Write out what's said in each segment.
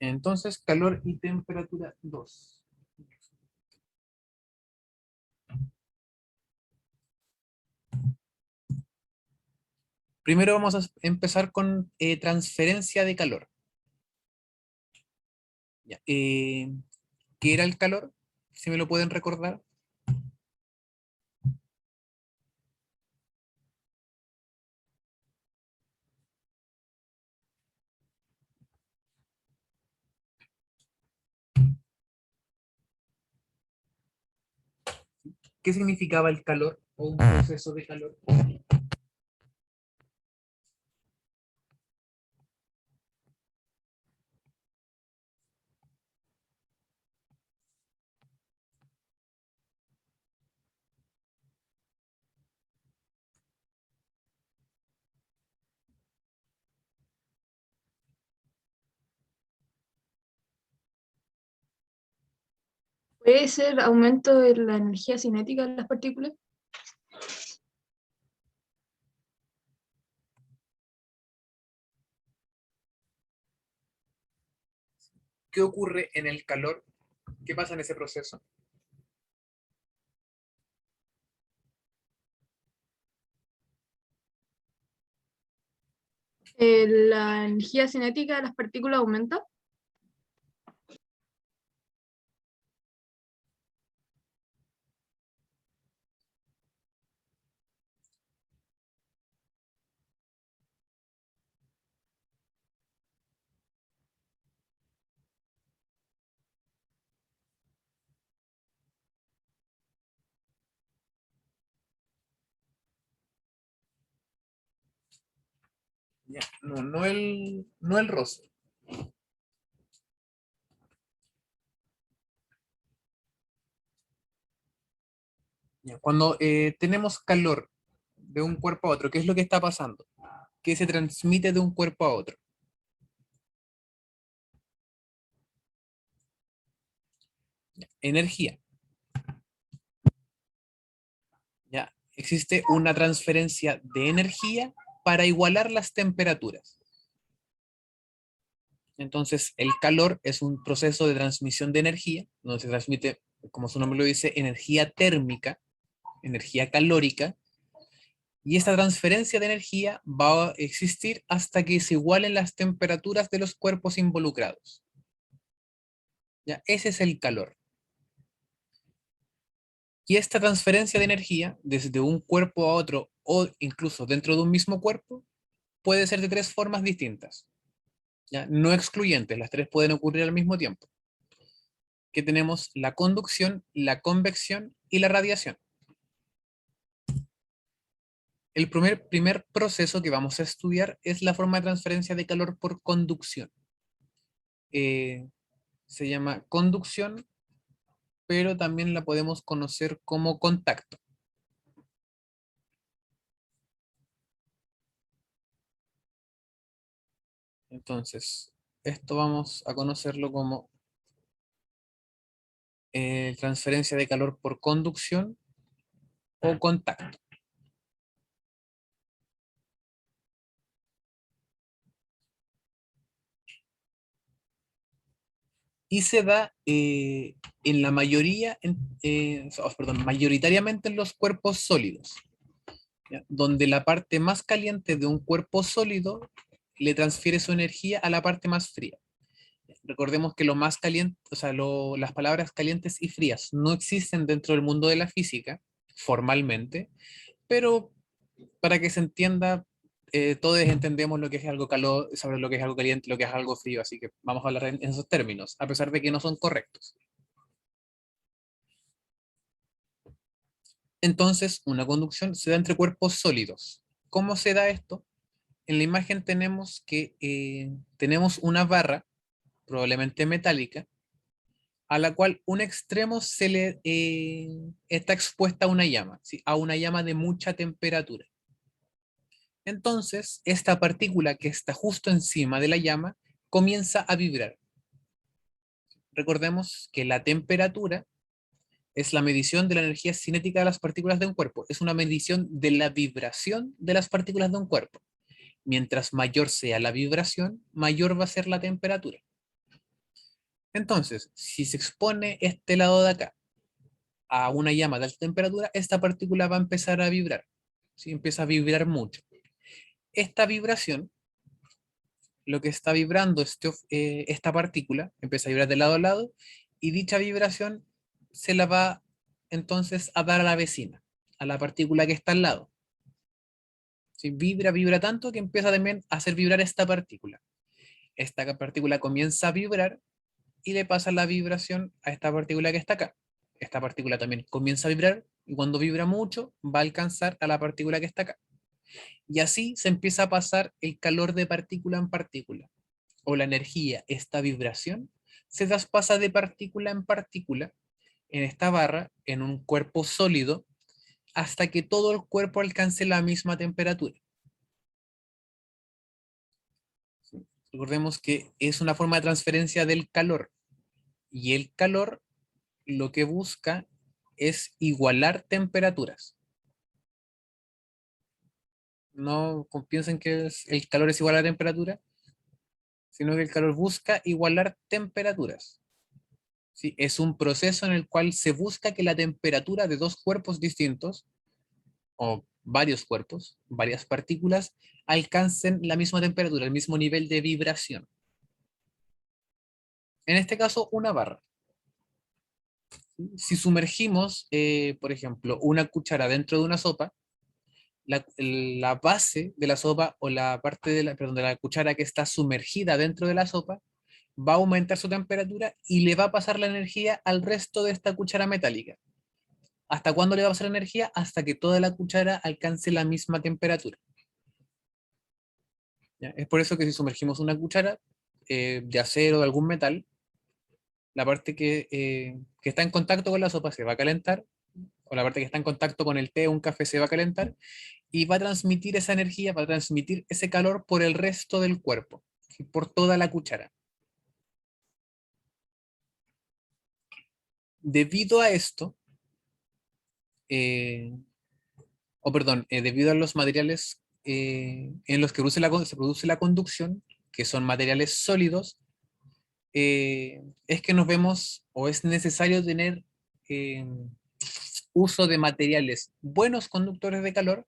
Entonces, calor y temperatura 2. Primero vamos a empezar con transferencia de calor. Ya, ¿qué era el calor? Si me lo pueden recordar. ¿Qué significaba el calor o un proceso de calor? ¿Puede ser aumento de la energía cinética de las partículas? ¿Qué ocurre en el calor? ¿Qué pasa en ese proceso? ¿La energía cinética de las partículas aumenta? Ya, no el roce. Ya, cuando tenemos calor de un cuerpo a otro, ¿qué es lo que está pasando? ¿Qué se transmite de un cuerpo a otro? Energía. ¿Ya? Existe una transferencia de energía para igualar las temperaturas. Entonces, el calor es un proceso de transmisión de energía, donde se transmite, como su nombre lo dice, energía térmica, energía calórica, y esta transferencia de energía va a existir hasta que se igualen las temperaturas de los cuerpos involucrados. ¿Ya? Ese es el calor. Y esta transferencia de energía desde un cuerpo a otro o incluso dentro de un mismo cuerpo puede ser de tres formas distintas, ¿ya? No excluyentes, las tres pueden ocurrir al mismo tiempo. Que tenemos la conducción, la convección y la radiación. El primer proceso que vamos a estudiar es la forma de transferencia de calor por conducción. Eh, Se llama conducción, pero también la podemos conocer como contacto. Entonces, esto vamos a conocerlo como transferencia de calor por conducción o contacto. Y se da en la mayoría, mayoritariamente en los cuerpos sólidos, ¿ya? Donde la parte más caliente de un cuerpo sólido le transfiere su energía a la parte más fría. Recordemos que lo más caliente, o sea, las palabras calientes y frías no existen dentro del mundo de la física, formalmente, pero para que se entienda, todos entendemos lo que es algo calor, sobre lo que es algo caliente, lo que es algo frío, así que vamos a hablar en esos términos, a pesar de que no son correctos. Entonces, una conducción se da entre cuerpos sólidos. ¿Cómo se da esto? En la imagen tenemos que tenemos una barra, probablemente metálica, a la cual un extremo se le está expuesta a una llama, ¿sí? A una llama de mucha temperatura. Entonces, esta partícula que está justo encima de la llama comienza a vibrar. Recordemos que la temperatura es la medición de la energía cinética de las partículas de un cuerpo. Es una medición de la vibración de las partículas de un cuerpo. Mientras mayor sea la vibración, mayor va a ser la temperatura. Entonces, si se expone este lado de acá a una llama de alta temperatura, esta partícula va a empezar a vibrar. ¿Sí? Empieza a vibrar mucho. Esta vibración, lo que está vibrando esta partícula, empieza a vibrar de lado a lado, y dicha vibración se la va entonces a dar a la vecina, a la partícula que está al lado. ¿Sí? Vibra tanto que empieza también a hacer vibrar esta partícula. Esta partícula comienza a vibrar y le pasa la vibración a esta partícula que está acá. Esta partícula también comienza a vibrar y cuando vibra mucho va a alcanzar a la partícula que está acá. Y así se empieza a pasar el calor de partícula en partícula. O la energía, esta vibración, se traspasa de partícula en partícula en esta barra, en un cuerpo sólido, hasta que todo el cuerpo alcance la misma temperatura. Recordemos que es una forma de transferencia del calor. Y el calor lo que busca es igualar temperaturas. No piensen que el calor es igual a la temperatura, sino que el calor busca igualar temperaturas. ¿Sí? Es un proceso en el cual se busca que la temperatura de dos cuerpos distintos, o varios cuerpos, varias partículas, alcancen la misma temperatura, el mismo nivel de vibración. En este caso, una barra. Si sumergimos, por ejemplo, una cuchara dentro de una sopa, la base de la sopa o la parte de la cuchara que está sumergida dentro de la sopa va a aumentar su temperatura y le va a pasar la energía al resto de esta cuchara metálica. ¿Hasta cuándo le va a pasar energía? Hasta que toda la cuchara alcance la misma temperatura. ¿Ya? Es por eso que si sumergimos una cuchara de acero o de algún metal, la parte que está en contacto con la sopa se va a calentar, o la parte que está en contacto con el té o un café se va a calentar, y va a transmitir esa energía, va a transmitir ese calor por el resto del cuerpo, ¿sí? Por toda la cuchara. Debido a esto, eh, debido a los materiales en los que se produce la conducción, que son materiales sólidos, es que nos vemos o es necesario tener eh, uso de materiales buenos conductores de calor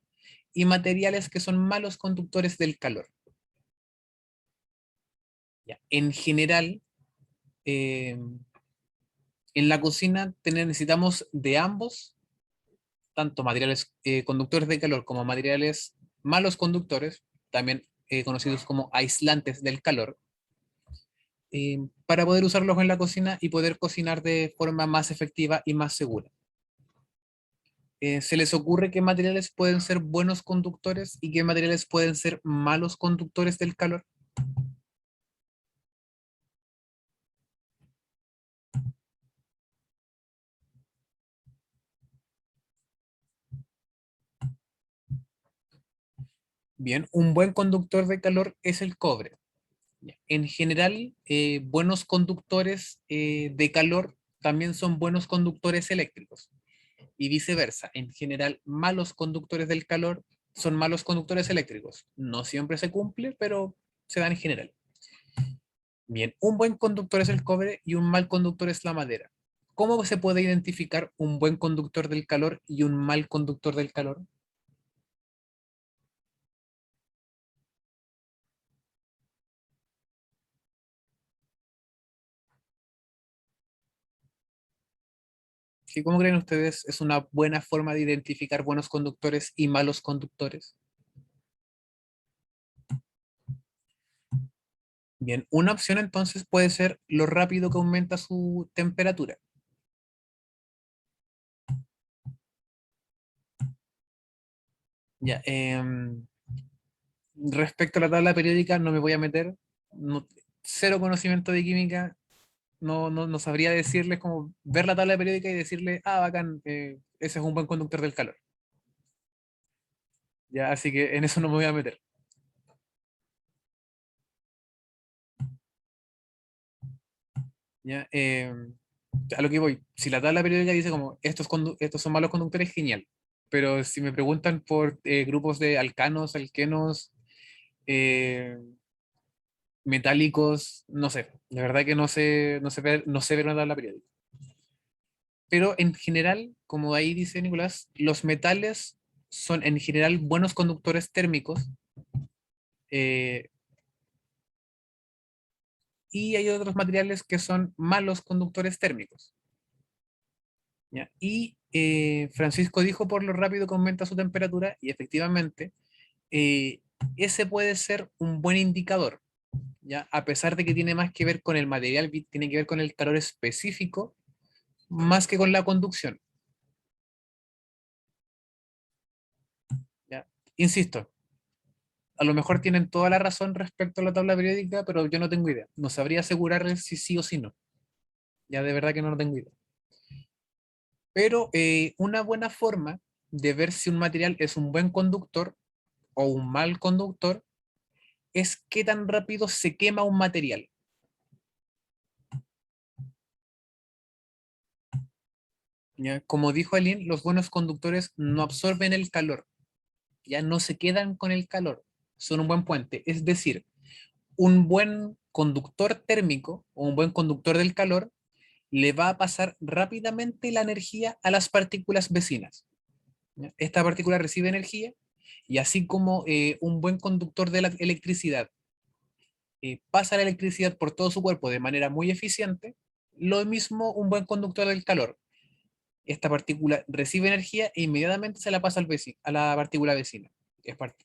y materiales que son malos conductores del calor. Ya. En general, eh, en la cocina necesitamos de ambos, tanto materiales conductores de calor como materiales malos conductores, también conocidos como aislantes del calor, para poder usarlos en la cocina y poder cocinar de forma más efectiva y más segura. ¿Se les ocurre qué materiales pueden ser buenos conductores y qué materiales pueden ser malos conductores del calor? Bien, un buen conductor de calor es el cobre. En general, buenos conductores de calor también son buenos conductores eléctricos y viceversa. En general, malos conductores del calor son malos conductores eléctricos. No siempre se cumple, pero se da en general. Bien, un buen conductor es el cobre y un mal conductor es la madera. ¿Cómo se puede identificar un buen conductor del calor y un mal conductor del calor? ¿Sí? ¿Cómo creen ustedes es una buena forma de identificar buenos conductores y malos conductores? Bien, una opción entonces puede ser lo rápido que aumenta su temperatura. Ya, respecto a la tabla periódica no me voy a meter, cero conocimiento de química, no sabría decirles como ver la tabla periódica y decirle, ah, bacán, ese es un buen conductor del calor. Ya, así que en eso no me voy a meter. Ya, a lo que voy, si la tabla periódica dice como estos son malos conductores, genial. Pero si me preguntan por grupos de alcanos, alquenos, eh, metálicos, no sé, la verdad que no sé ver una tabla periódica. Pero en general, como ahí dice Nicolás, los metales son en general buenos conductores térmicos, eh, y hay otros materiales que son malos conductores térmicos. ¿Ya? Y Francisco dijo por lo rápido que aumenta su temperatura, y efectivamente, eh, ese puede ser un buen indicador, ¿ya? A pesar de que tiene más que ver con el material, tiene que ver con el calor específico, más que con la conducción. ¿Ya? Insisto, a lo mejor tienen toda la razón respecto a la tabla periódica, pero yo no tengo idea. No sabría asegurarles si sí o si no. Ya de verdad que no lo tengo idea. Pero una buena forma de ver si un material es un buen conductor o un mal conductor es qué tan rápido se quema un material. ¿Ya? Como dijo Aline, los buenos conductores no absorben el calor, ya no se quedan con el calor, son un buen puente. Es decir, un buen conductor térmico o un buen conductor del calor le va a pasar rápidamente la energía a las partículas vecinas. ¿Ya? Esta partícula recibe energía y así como un buen conductor de la electricidad pasa la electricidad por todo su cuerpo de manera muy eficiente, lo mismo un buen conductor del calor. Esta partícula recibe energía e inmediatamente se la pasa al vecino, a la partícula vecina.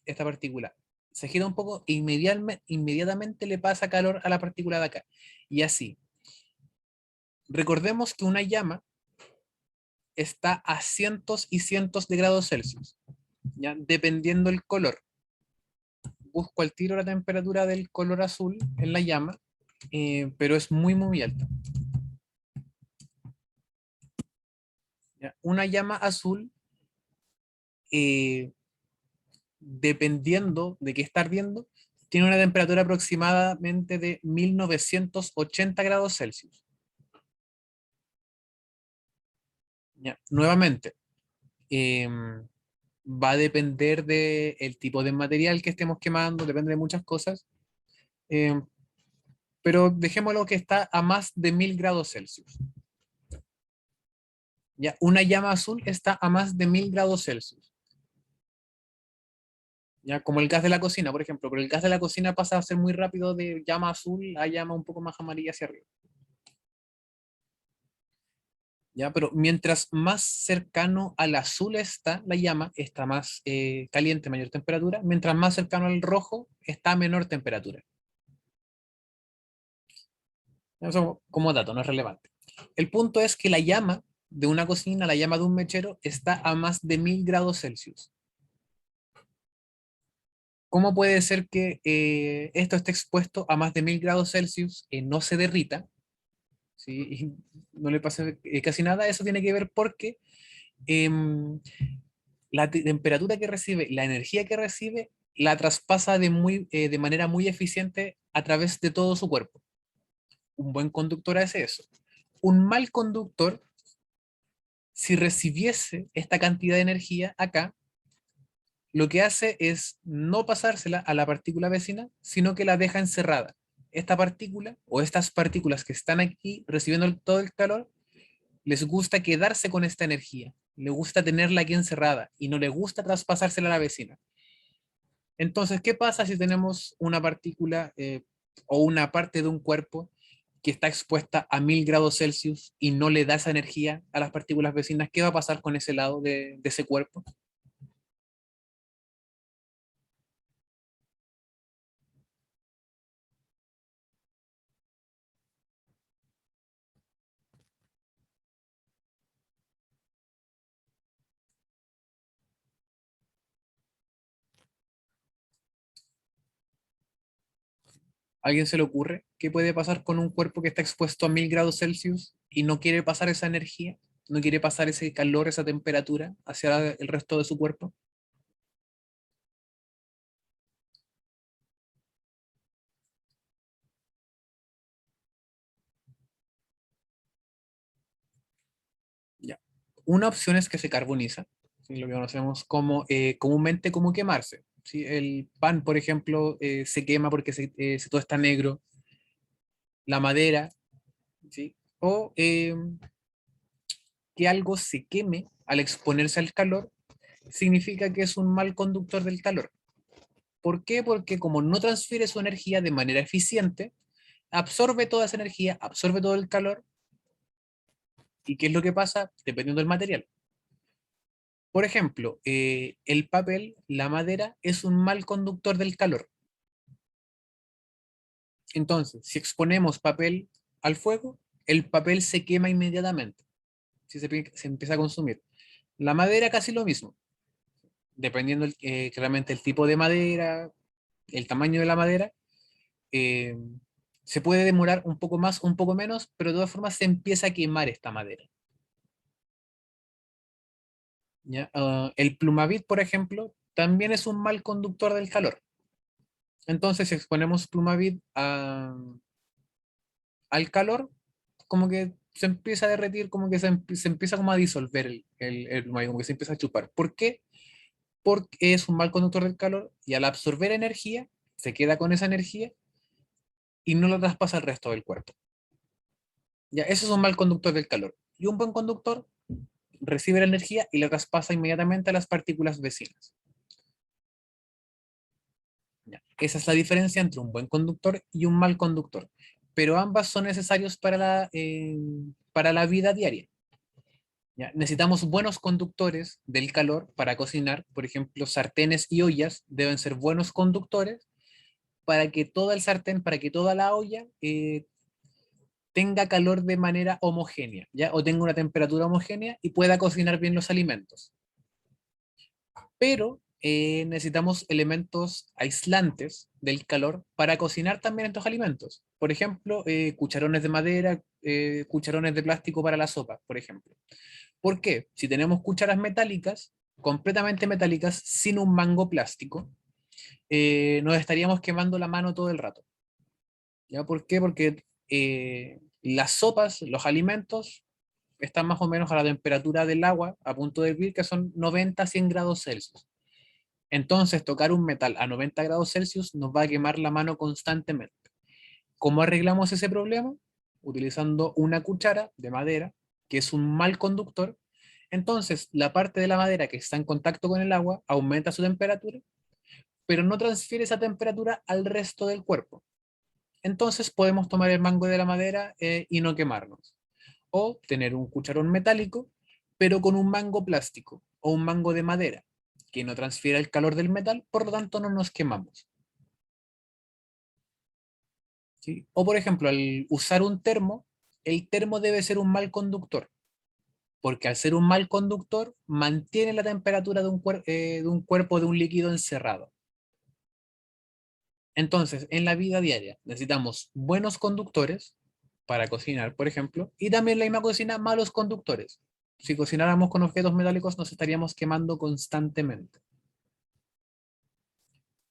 Esta partícula se gira un poco e inmediatamente le pasa calor a la partícula de acá. Y así. Recordemos que una llama está a cientos y cientos de grados Celsius, ¿ya? Dependiendo el color. Busco al tiro la temperatura del color azul en la llama, pero es muy, muy alta. ¿Ya? Una llama azul, eh, dependiendo de qué está ardiendo, tiene una temperatura aproximadamente de 1980 grados Celsius. ¿Ya? Nuevamente, va a depender del tipo de material que estemos quemando, depende de muchas cosas, em, pero dejémoslo que está a más de 1000 grados Celsius. ¿Ya? Una llama azul está a más de 1000 grados Celsius. ¿Ya? Como el gas de la cocina, por ejemplo, pero el gas de la cocina pasa a ser muy rápido de llama azul a llama un poco más amarilla hacia arriba. ¿Ya? Pero mientras más cercano al azul está la llama, está más caliente, mayor temperatura. Mientras más cercano al rojo, está a menor temperatura. Eso como dato, no es relevante. El punto es que la llama de una cocina, la llama de un mechero, está a más de 1000 grados Celsius. ¿Cómo puede ser que esto esté expuesto a más de 1000 grados Celsius y no se derrita? ¿Sí? Y no le pasa casi nada. Eso tiene que ver porque em, la temperatura que recibe, la energía que recibe, la traspasa de manera muy eficiente a través de todo su cuerpo. Un buen conductor hace eso. Un mal conductor, si recibiese esta cantidad de energía acá, lo que hace es no pasársela a la partícula vecina, sino que la deja encerrada. Esta partícula o estas partículas que están aquí recibiendo todo el calor, les gusta quedarse con esta energía, le gusta tenerla aquí encerrada y no le gusta traspasársela a la vecina. Entonces, ¿qué pasa si tenemos una partícula o una parte de un cuerpo que está expuesta a 1000 grados Celsius y no le da esa energía a las partículas vecinas? ¿Qué va a pasar con ese lado de ese cuerpo? ¿A alguien se le ocurre qué puede pasar con un cuerpo que está expuesto a 1000 grados Celsius y no quiere pasar esa energía, no quiere pasar ese calor, esa temperatura hacia el resto de su cuerpo? Ya. Una opción es que se carboniza, ¿sí? Lo que conocemos como, comúnmente como quemarse. ¿sí? El pan, por ejemplo, se quema porque todo está negro. La madera, ¿sí? O que algo se queme al exponerse al calor, significa que es un mal conductor del calor. ¿Por qué? Porque como no transfiere su energía de manera eficiente, absorbe toda esa energía, absorbe todo el calor. ¿Y qué es lo que pasa? Dependiendo del material. Por ejemplo, el papel, la madera, es un mal conductor del calor. Entonces, si exponemos papel al fuego, el papel se quema inmediatamente. Si se empieza a consumir. La madera casi lo mismo. Dependiendo claramente el tipo de madera, el tamaño de la madera, eh, se puede demorar un poco más, un poco menos, pero de todas formas se empieza a quemar esta madera. ¿Ya? El plumavit, por ejemplo, también es un mal conductor del calor. Entonces, si exponemos plumavit al calor, como que se empieza a derretir, como que se empieza como a disolver el plumavit, como que se empieza a chupar. ¿Por qué? Porque es un mal conductor del calor y al absorber energía, se queda con esa energía y no lo traspasa al resto del cuerpo. Ya, eso es un mal conductor del calor. Y un buen conductor recibe la energía y la traspasa inmediatamente a las partículas vecinas. Ya, esa es la diferencia entre un buen conductor y un mal conductor. Pero ambas son necesarios para la vida diaria. ¿Ya? Necesitamos buenos conductores del calor para cocinar. Por ejemplo, sartenes y ollas deben ser buenos conductores para que todo el sartén, para que toda la olla tenga calor de manera homogénea, ¿ya? O tenga una temperatura homogénea y pueda cocinar bien los alimentos. Pero necesitamos elementos aislantes del calor para cocinar también estos alimentos. Por ejemplo, cucharones de madera, cucharones de plástico para la sopa, por ejemplo. ¿Por qué? Si tenemos cucharas metálicas, completamente metálicas, sin un mango plástico, nos estaríamos quemando la mano todo el rato. ¿Ya? ¿Por qué? Porque las sopas, los alimentos, están más o menos a la temperatura del agua, a punto de hervir, que son 90 a 100 grados Celsius. Entonces, tocar un metal a 90 grados Celsius nos va a quemar la mano constantemente. ¿Cómo arreglamos ese problema? Utilizando una cuchara de madera, que es un mal conductor. Entonces, la parte de la madera que está en contacto con el agua aumenta su temperatura, pero no transfiere esa temperatura al resto del cuerpo. Entonces podemos tomar el mango de la madera y no quemarnos. O tener un cucharón metálico, pero con un mango plástico o un mango de madera, que no transfiere el calor del metal, por lo tanto no nos quemamos. ¿Sí? O por ejemplo, al usar un termo, el termo debe ser un mal conductor, porque al ser un mal conductor mantiene la temperatura de un cuerpo, de un líquido encerrado. Entonces, en la vida diaria necesitamos buenos conductores para cocinar, por ejemplo, y también la misma cocina, malos conductores. Si cocináramos con objetos metálicos, nos estaríamos quemando constantemente.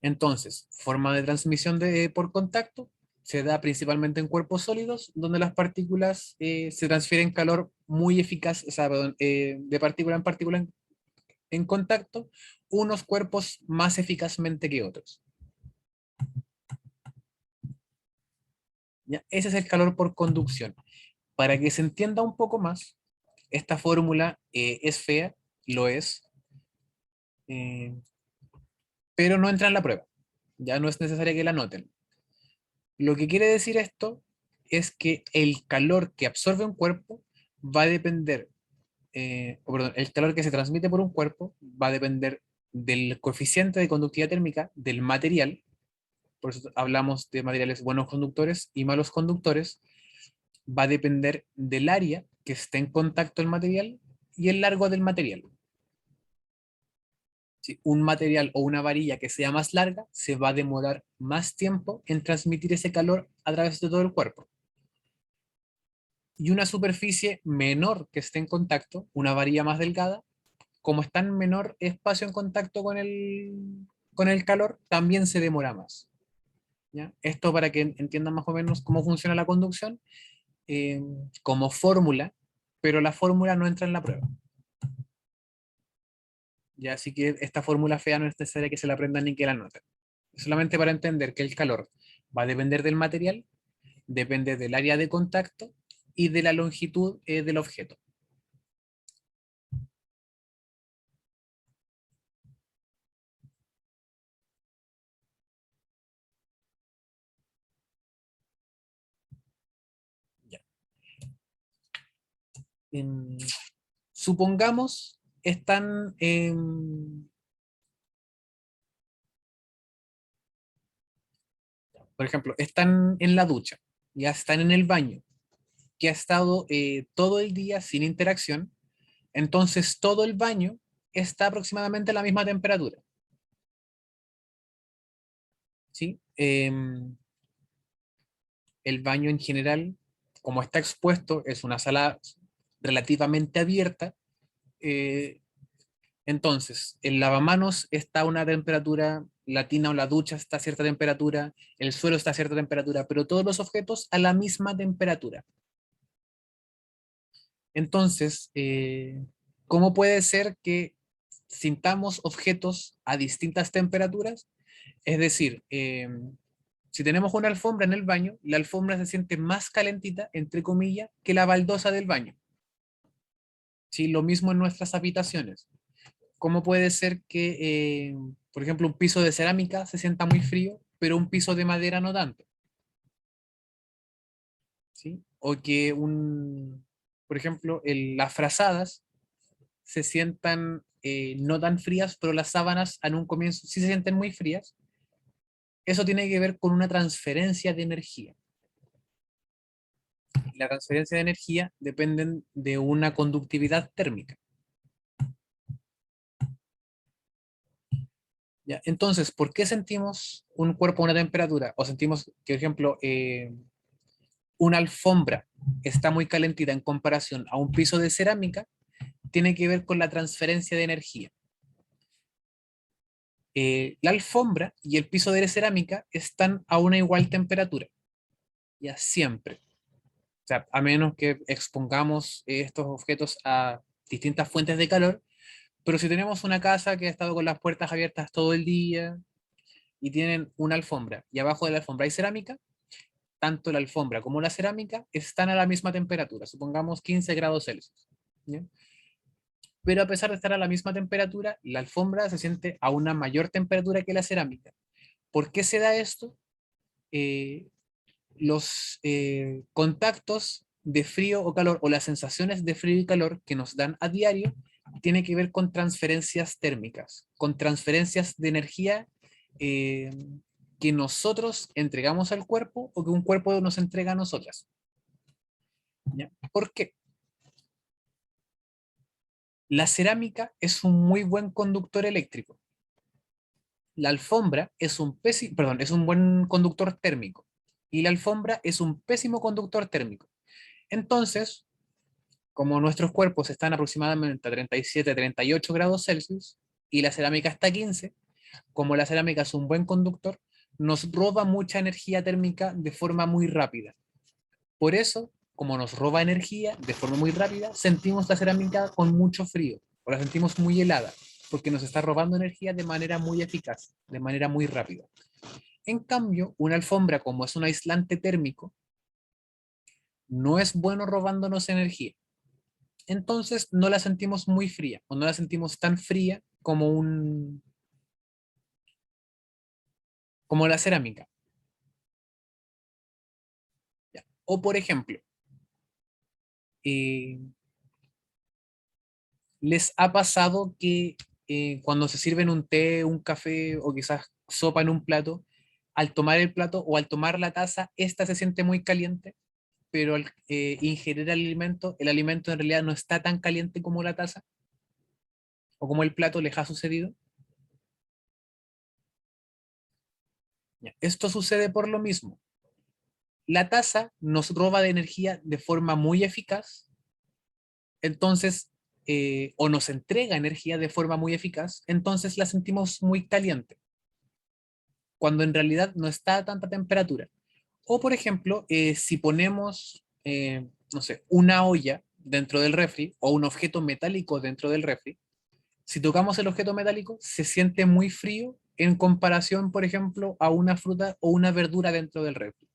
Entonces, forma de transmisión por contacto se da principalmente en cuerpos sólidos, donde las partículas se transfieren calor muy eficaz, o sea, perdón, de partícula en partícula en contacto, unos cuerpos más eficazmente que otros. ¿Ya? Ese es el calor por conducción. Para que se entienda un poco más, esta fórmula es fea, lo es, eh, pero no entra en la prueba. Ya no es necesario que la noten. Lo que quiere decir esto es que el calor que absorbe un cuerpo va a depender, perdón, el calor que se transmite por un cuerpo va a depender del coeficiente de conductividad térmica del material. Por eso hablamos de materiales buenos conductores y malos conductores. Va a depender del área que esté en contacto el material y el largo del material. Si un material o una varilla que sea más larga, se va a demorar más tiempo en transmitir ese calor a través de todo el cuerpo. Y una superficie menor que esté en contacto, una varilla más delgada, como está en menor espacio en contacto con el calor, también se demora más. ¿Ya? Esto para que entiendan más o menos cómo funciona la conducción, eh, como fórmula, pero la fórmula no entra en la prueba. Ya, así que esta fórmula fea no es necesaria que se la aprendan ni que la anoten. Solamente para entender que el calor va a depender del material, depende del área de contacto y de la longitud del objeto. Ya. Em, supongamos están por ejemplo, están en la ducha, ya están en el baño, que ha estado todo el día sin interacción, entonces todo el baño está aproximadamente a la misma temperatura. ¿Sí? El baño en general, como está expuesto, es una sala relativamente abierta, eh, entonces el lavamanos está a una temperatura, la tina o la ducha está a cierta temperatura, el suelo está a cierta temperatura, pero todos los objetos a la misma temperatura. Entonces, ¿cómo puede ser que sintamos objetos a distintas temperaturas? Es decir, si tenemos una alfombra en el baño, la alfombra se siente más calentita, entre comillas, que la baldosa del baño. ¿Sí? Lo mismo en nuestras habitaciones. ¿Cómo puede ser que, por ejemplo, un piso de cerámica se sienta muy frío, pero un piso de madera no tanto? ¿Sí? O que por ejemplo, las frazadas se sientan no tan frías, pero las sábanas en un comienzo sí se sienten muy frías. Eso tiene que ver con una transferencia de energía. La transferencia de energía depende de una conductividad térmica. ¿Ya? Entonces, ¿por qué sentimos un cuerpo a una temperatura? O sentimos que, por ejemplo, una alfombra está muy calentita en comparación a un piso de cerámica, tiene que ver con la transferencia de energía. La alfombra y el piso de cerámica están a una igual temperatura, ya siempre. O sea, a menos que expongamos estos objetos a distintas fuentes de calor, pero si tenemos una casa que ha estado con las puertas abiertas todo el día y tienen una alfombra y abajo de la alfombra hay cerámica, tanto la alfombra como la cerámica están a la misma temperatura, supongamos 15 grados Celsius. ¿Ya? Pero a pesar de estar a la misma temperatura, la alfombra se siente a una mayor temperatura que la cerámica. ¿Por qué se da esto? Eh, los contactos de frío o calor o las sensaciones de frío y calor que nos dan a diario tiene que ver con transferencias térmicas, con transferencias de energía eh, que nosotros entregamos al cuerpo o que un cuerpo nos entrega a nosotras. ¿Ya? ¿Por qué? La cerámica es un muy buen conductor eléctrico. La alfombra es es un buen conductor térmico y la alfombra es un pésimo conductor térmico. Entonces, como nuestros cuerpos están aproximadamente a 37, 38 grados Celsius y la cerámica está a 15, como la cerámica es un buen conductor, nos roba mucha energía térmica de forma muy rápida. Por eso, como nos roba energía de forma muy rápida, sentimos la cerámica con mucho frío o la sentimos muy helada, porque nos está robando energía de manera muy eficaz, de manera muy rápida. En cambio, una alfombra, como es un aislante térmico, no es bueno robándonos energía. Entonces no la sentimos muy fría o no la sentimos tan fría como la cerámica. ¿Ya? O por ejemplo, eh, ¿les ha pasado que cuando se sirven un té, un café o quizás sopa en un plato, al tomar el plato o al tomar la taza, esta se siente muy caliente, pero al ingerir el alimento en realidad no está tan caliente como la taza o como el plato les ha sucedido? ¿Ya? Esto sucede por lo mismo. La taza nos roba de energía de forma muy eficaz, entonces, o nos entrega energía de forma muy eficaz, entonces la sentimos muy caliente, cuando en realidad no está a tanta temperatura. O, por ejemplo, si ponemos, no sé, una olla dentro del refri o un objeto metálico dentro del refri, Si tocamos el objeto metálico, se siente muy frío en comparación, por ejemplo, a una fruta o una verdura dentro del refri.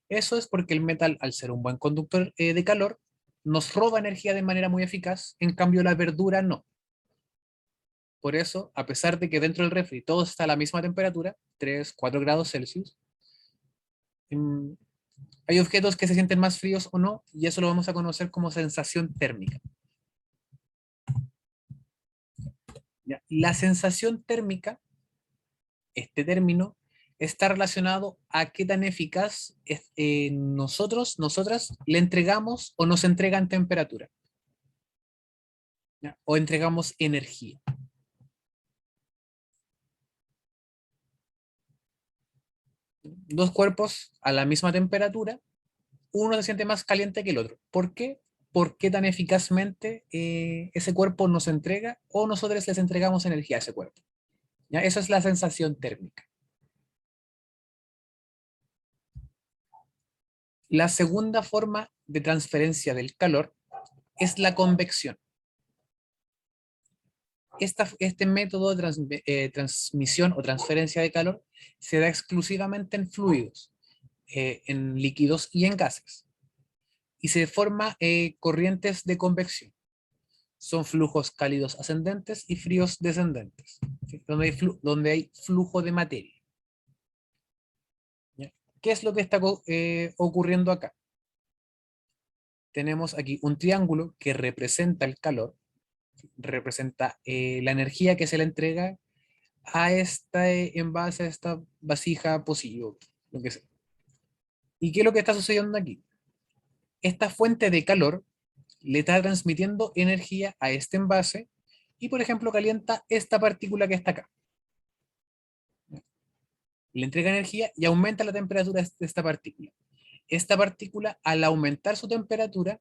Eso es porque el metal, al ser un buen conductor de calor, nos roba energía de manera muy eficaz, en cambio la verdura no. Por eso, a pesar de que dentro del refri todo está a la misma temperatura, 3, 4 grados Celsius, mm, hay objetos que se sienten más fríos o no, y eso lo vamos a conocer como sensación térmica. ¿Ya? La sensación térmica, este término, está relacionado a qué tan eficaz nosotras, le entregamos o nos entregan temperatura. ¿Ya? O entregamos energía. Dos cuerpos a la misma temperatura, uno se siente más caliente que el otro. ¿Por qué? ¿Por qué tan eficazmente ese cuerpo nos entrega o nosotros les entregamos energía a ese cuerpo? ¿Ya? Esa es la sensación térmica. La segunda forma de transferencia del calor es la convección. Este método de transmisión o transferencia de calor se da exclusivamente en fluidos, en líquidos y en gases. Y se forma corrientes de convección. Son flujos cálidos ascendentes y fríos descendentes, ¿sí? Donde hay flujo de materia. ¿Ya? ¿Qué es lo que está ocurriendo acá? Tenemos aquí un triángulo que representa el calor, representa la energía que se le entrega a este envase, a esta vasija, pocillo, lo que sea. ¿Y qué es lo que está sucediendo aquí? Esta fuente de calor le está transmitiendo energía a este envase y, por ejemplo, calienta esta partícula que está acá. Le entrega energía y aumenta la temperatura de esta partícula. Esta partícula, al aumentar su temperatura,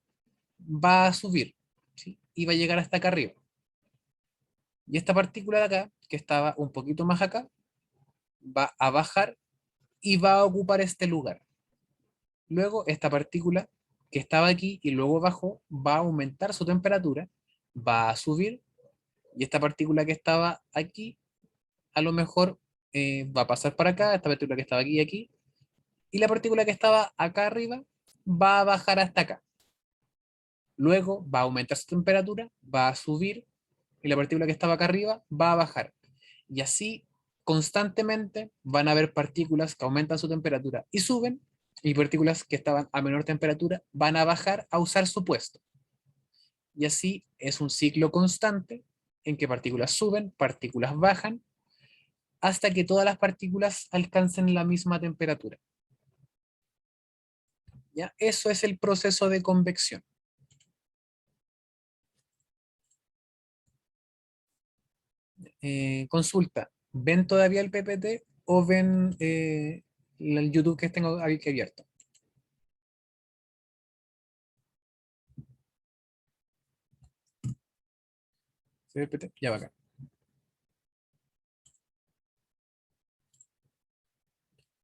va a subir, ¿sí? Y va a llegar hasta acá arriba. Y esta partícula de acá, que estaba un poquito más acá, va a bajar y va a ocupar este lugar. Luego, esta partícula que estaba aquí y luego bajó, va a aumentar su temperatura, va a subir, y esta partícula que estaba aquí, a lo mejor va a pasar para acá, esta partícula que estaba aquí y aquí, y la partícula que estaba acá arriba va a bajar hasta acá. Luego va a aumentar su temperatura, va a subir, y la partícula que estaba acá arriba va a bajar. Y así constantemente van a haber partículas que aumentan su temperatura y suben, y partículas que estaban a menor temperatura van a bajar a usar su puesto. Y así es un ciclo constante en que partículas suben, partículas bajan, hasta que todas las partículas alcancen la misma temperatura. ¿Ya? Eso es el proceso de convección. Consulta, ¿ven todavía el PPT o ven el YouTube que tengo aquí abierto? ¿Sí, PPT? Ya va acá.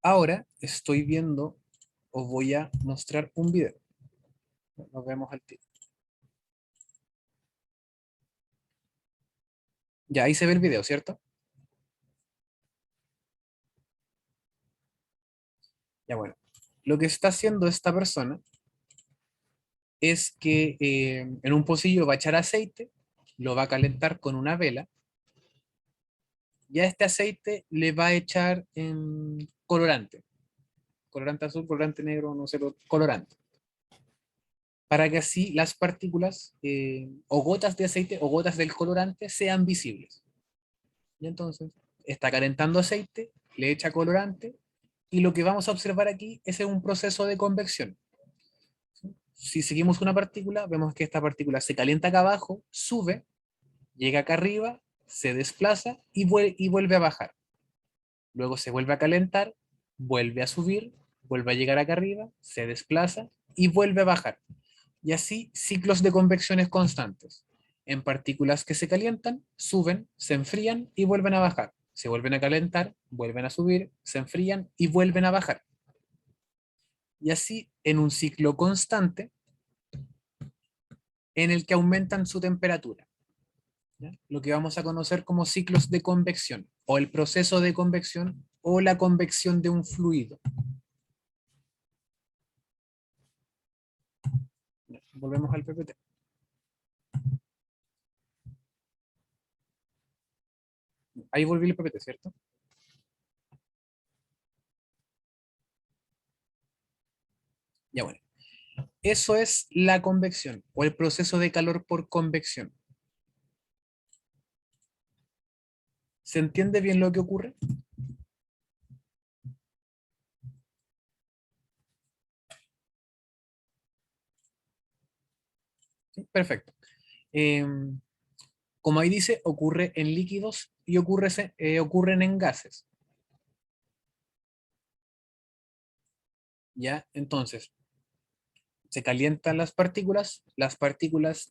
Ahora estoy viendo o voy a mostrar un video. Nos vemos al tiro. Ya ahí se ve el video, ¿cierto? Ya bueno. Lo que está haciendo esta persona es que en un pocillo va a echar aceite, lo va a calentar con una vela, y a este aceite le va a echar colorante. Colorante azul, colorante negro, no sé, colorante. Para que así las partículas o gotas de aceite o gotas del colorante sean visibles. Y entonces está calentando aceite, le echa colorante, y lo que vamos a observar aquí es un proceso de convección. Si seguimos una partícula, vemos que esta partícula se calienta acá abajo, sube, llega acá arriba, se desplaza y vuelve a bajar. Luego se vuelve a calentar, vuelve a subir, vuelve a llegar acá arriba, se desplaza y vuelve a bajar. Y así ciclos de convecciones constantes. En partículas que se calientan, suben, se enfrían y vuelven a bajar. Se vuelven a calentar, vuelven a subir, se enfrían y vuelven a bajar. Y así en un ciclo constante en el que aumentan su temperatura. ¿ya? Lo que vamos a conocer como ciclos de convección, o el proceso de convección, o la convección de un fluido. ¿Ya? Volvemos al PPT. Ahí volví el PPT, ¿cierto? Ya bueno. Eso es la convección, o el proceso de calor por convección. ¿Se entiende bien lo que ocurre? ¿Sí? Perfecto. Em, Como ahí dice, ocurre en líquidos y ocurren en gases. ¿Ya? Entonces, se calientan las partículas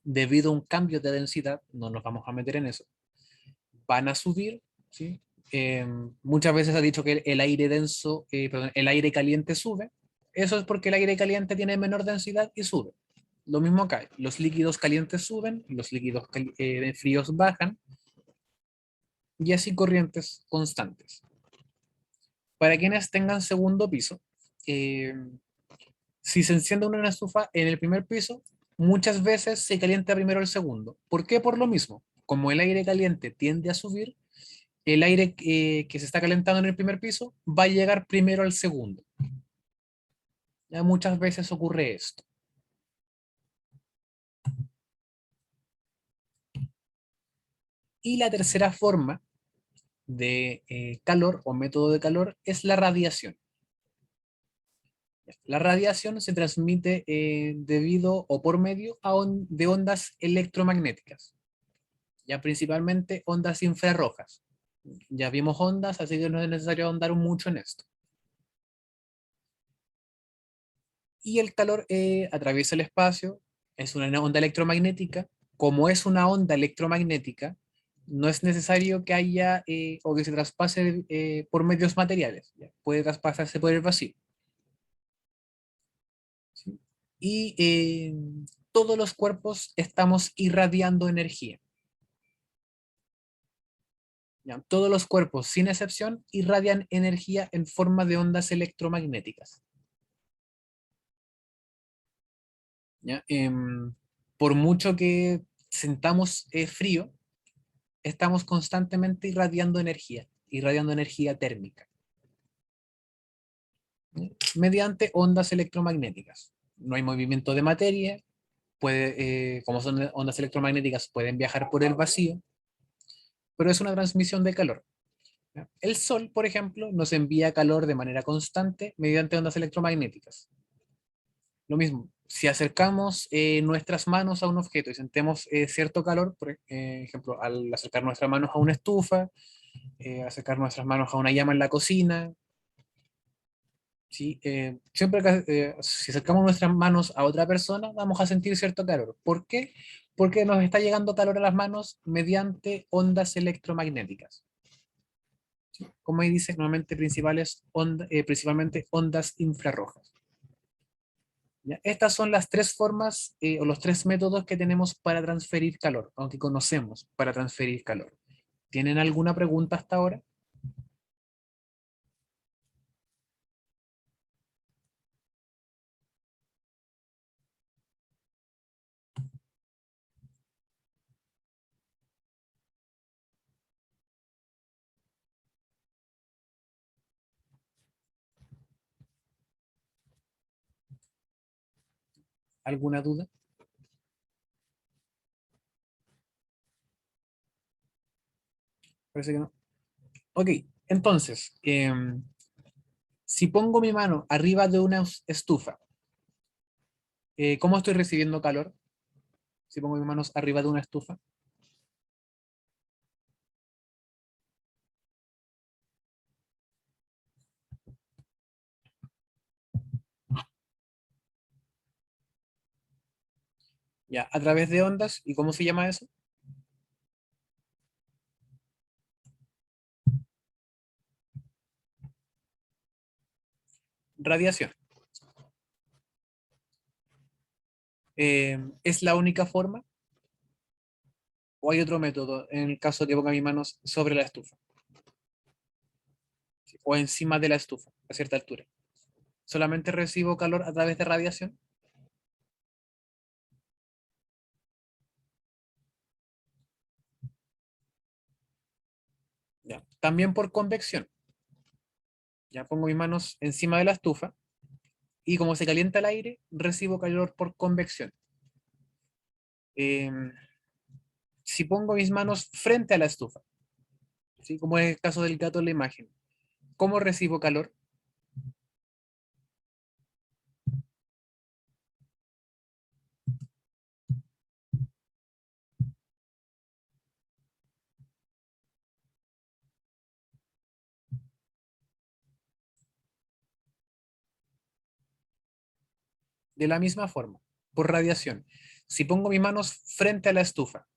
debido a un cambio de densidad, no nos vamos a meter en eso, van a subir, ¿sí? Muchas veces ha dicho que el aire denso, perdón, el aire caliente sube, eso es porque el aire caliente tiene menor densidad y sube. Lo mismo acá, los líquidos calientes suben, los líquidos fríos bajan, y así corrientes constantes. Para quienes tengan segundo piso, eh, si se enciende una estufa en el primer piso, muchas veces se calienta primero el segundo. ¿Por qué? Por lo mismo. Como el aire caliente tiende a subir, el aire que se está calentando en el primer piso va a llegar primero al segundo. Ya muchas veces ocurre esto. Y la tercera forma de calor o método de calor es la radiación. La radiación se transmite debido o por medio de ondas electromagnéticas, ya principalmente ondas infrarrojas. Ya vimos ondas, así que no es necesario ahondar mucho en esto. Y el calor atraviesa el espacio, es una onda electromagnética. Como es una onda electromagnética, no es necesario que haya o que se traspase por medios materiales. ¿Ya? Puede traspasarse por el vacío. ¿Sí? Y todos los cuerpos estamos irradiando energía. ¿Ya? Todos los cuerpos, sin excepción, irradian energía en forma de ondas electromagnéticas. ¿Ya? Por mucho que sentamos frío, estamos constantemente irradiando energía térmica, ¿ya? Mediante ondas electromagnéticas. No hay movimiento de materia, como son ondas electromagnéticas, pueden viajar por el vacío, pero es una transmisión de calor. ¿Ya? El Sol, por ejemplo, nos envía calor de manera constante mediante ondas electromagnéticas. Lo mismo, si acercamos nuestras manos a un objeto y sentemos cierto calor, por ejemplo, al acercar nuestras manos a una estufa, acercar nuestras manos a una llama en la cocina, ¿sí? Siempre que si acercamos nuestras manos a otra persona, vamos a sentir cierto calor. ¿Por qué? Porque nos está llegando calor a las manos mediante ondas electromagnéticas. ¿Sí? Como ahí dice, normalmente principalmente ondas infrarrojas. ¿Ya? Estas son las tres formas o los tres métodos que tenemos para transferir calor, aunque conocemos para transferir calor. ¿Tienen alguna pregunta hasta ahora? ¿Alguna duda? Parece que no. Ok, entonces, si pongo mi mano arriba de una estufa, ¿cómo estoy recibiendo calor? Si pongo mis manos arriba de una estufa. Ya, a través de ondas. ¿Y cómo se llama eso? Radiación. ¿Es la única forma? ¿O hay otro método en el caso de que ponga mis manos sobre la estufa? ¿Sí? O encima de la estufa, a cierta altura. ¿Solamente recibo calor a través de radiación? Ya. También por convección. Ya pongo mis manos encima de la estufa y como se calienta el aire, recibo calor por convección. Em, si pongo mis manos frente a la estufa, ¿sí? Como es el caso del gato en la imagen, ¿cómo recibo calor? De la misma forma, por radiación. Si pongo mis manos frente a la estufa,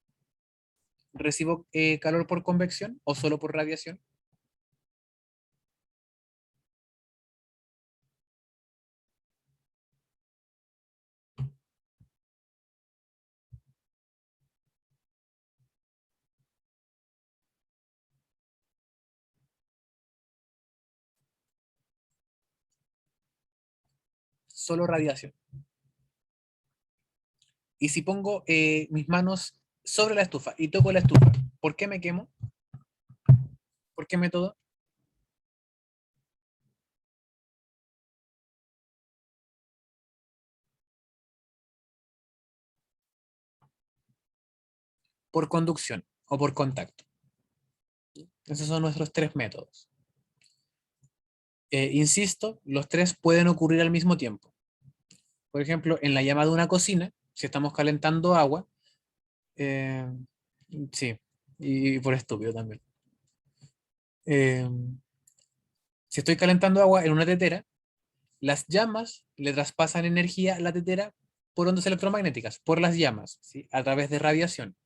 ¿recibo calor por convección o solo por radiación? Solo radiación. Y si pongo mis manos sobre la estufa y toco la estufa, ¿por qué me quemo? ¿Por qué método? Por conducción o por contacto. Esos son nuestros tres métodos. Insisto, los tres pueden ocurrir al mismo tiempo. Por ejemplo, en la llama de una cocina, si estamos calentando agua, eh, sí, y por estúpido también. Eh, si estoy calentando agua en una tetera, las llamas le traspasan energía a la tetera por ondas electromagnéticas, por las llamas, ¿sí? A través de radiación.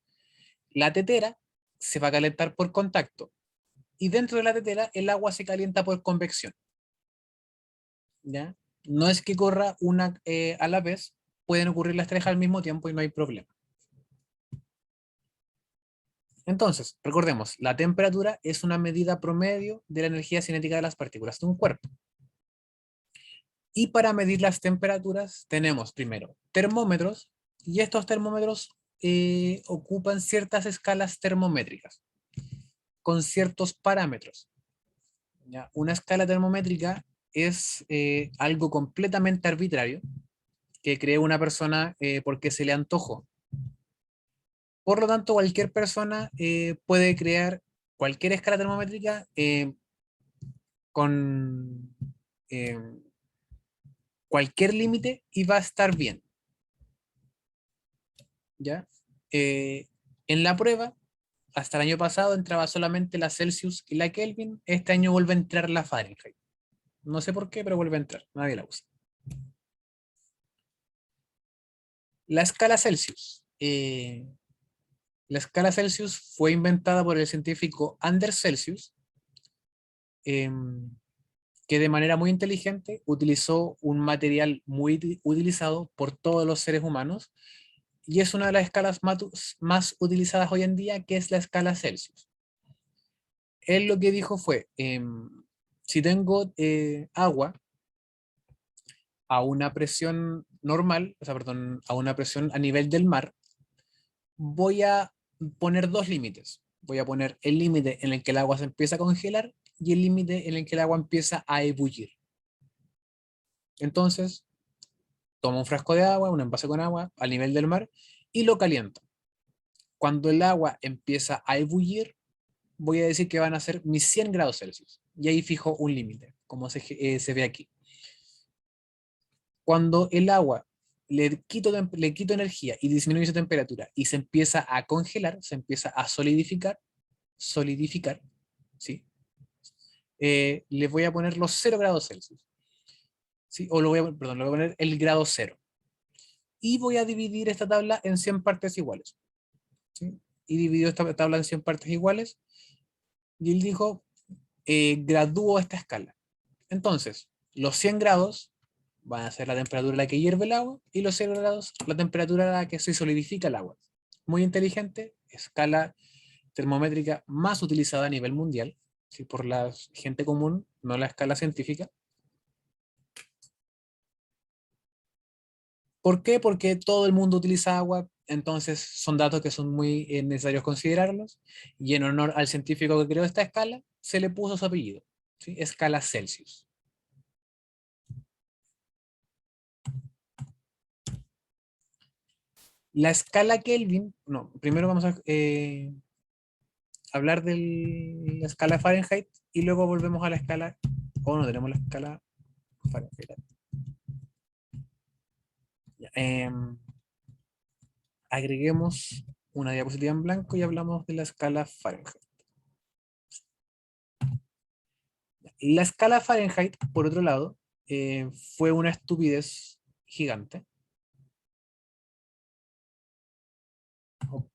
La tetera se va a calentar por contacto y dentro de la tetera el agua se calienta por convección. ¿Ya? No es que corra una a la vez, pueden ocurrir las tres al mismo tiempo y no hay problema. Entonces, recordemos, la temperatura es una medida promedio de la energía cinética de las partículas de un cuerpo. Y para medir las temperaturas tenemos primero termómetros y estos termómetros ocupan ciertas escalas termométricas con ciertos parámetros. ¿Ya? Una escala termométrica es algo completamente arbitrario que cree una persona porque se le antojó. Por lo tanto, cualquier persona puede crear cualquier escala termométrica con eh, cualquier límite y va a estar bien. ¿Ya? En la prueba, hasta el año pasado entraba solamente la Celsius y la Kelvin. Este año vuelve a entrar la Fahrenheit. No sé por qué, pero vuelve a entrar. Nadie la usa. La escala Celsius. La escala Celsius fue inventada por el científico Anders Celsius, eh, que de manera muy inteligente utilizó un material muy utilizado por todos los seres humanos y es una de las escalas más utilizadas hoy en día, que es la escala Celsius. Él lo que dijo fue, si tengo agua a una presión normal, o sea, perdón, a una presión a nivel del mar, voy a poner dos límites. Voy a poner el límite en el que el agua se empieza a congelar y el límite en el que el agua empieza a ebullir. Entonces, tomo un frasco de agua, un envase con agua al nivel del mar y lo caliento. Cuando el agua empieza a ebullir, voy a decir que van a ser mis 100 grados Celsius. Y ahí fijo un límite, como se ve aquí. Cuando el agua le quito energía y disminuye su temperatura y se empieza a congelar, se empieza a solidificar, ¿sí? Le voy a poner los 0 grados Celsius. ¿Sí? O perdón, le voy a poner el grado 0. Y voy a dividir esta tabla en 100 partes iguales. ¿Sí? Y dividió esta tabla en 100 partes iguales. Y él dijo, gradúo esta escala. Entonces, los 100 grados van a ser la temperatura a la que hierve el agua y los 0 grados la temperatura a la que se solidifica el agua. Muy inteligente, escala termométrica más utilizada a nivel mundial, ¿sí? Por la gente común, no la escala científica. ¿Por qué? Porque todo el mundo utiliza agua, entonces son datos que son muy necesarios considerarlos, y en honor al científico que creó esta escala, se le puso su apellido, ¿sí? Escala Celsius. La escala Kelvin, no, primero vamos a hablar de la escala Fahrenheit y luego volvemos a la escala, o no tenemos la escala Fahrenheit. Ya, agreguemos una diapositiva en blanco y hablamos de la escala Fahrenheit. La escala Fahrenheit, por otro lado, fue una estupidez gigante.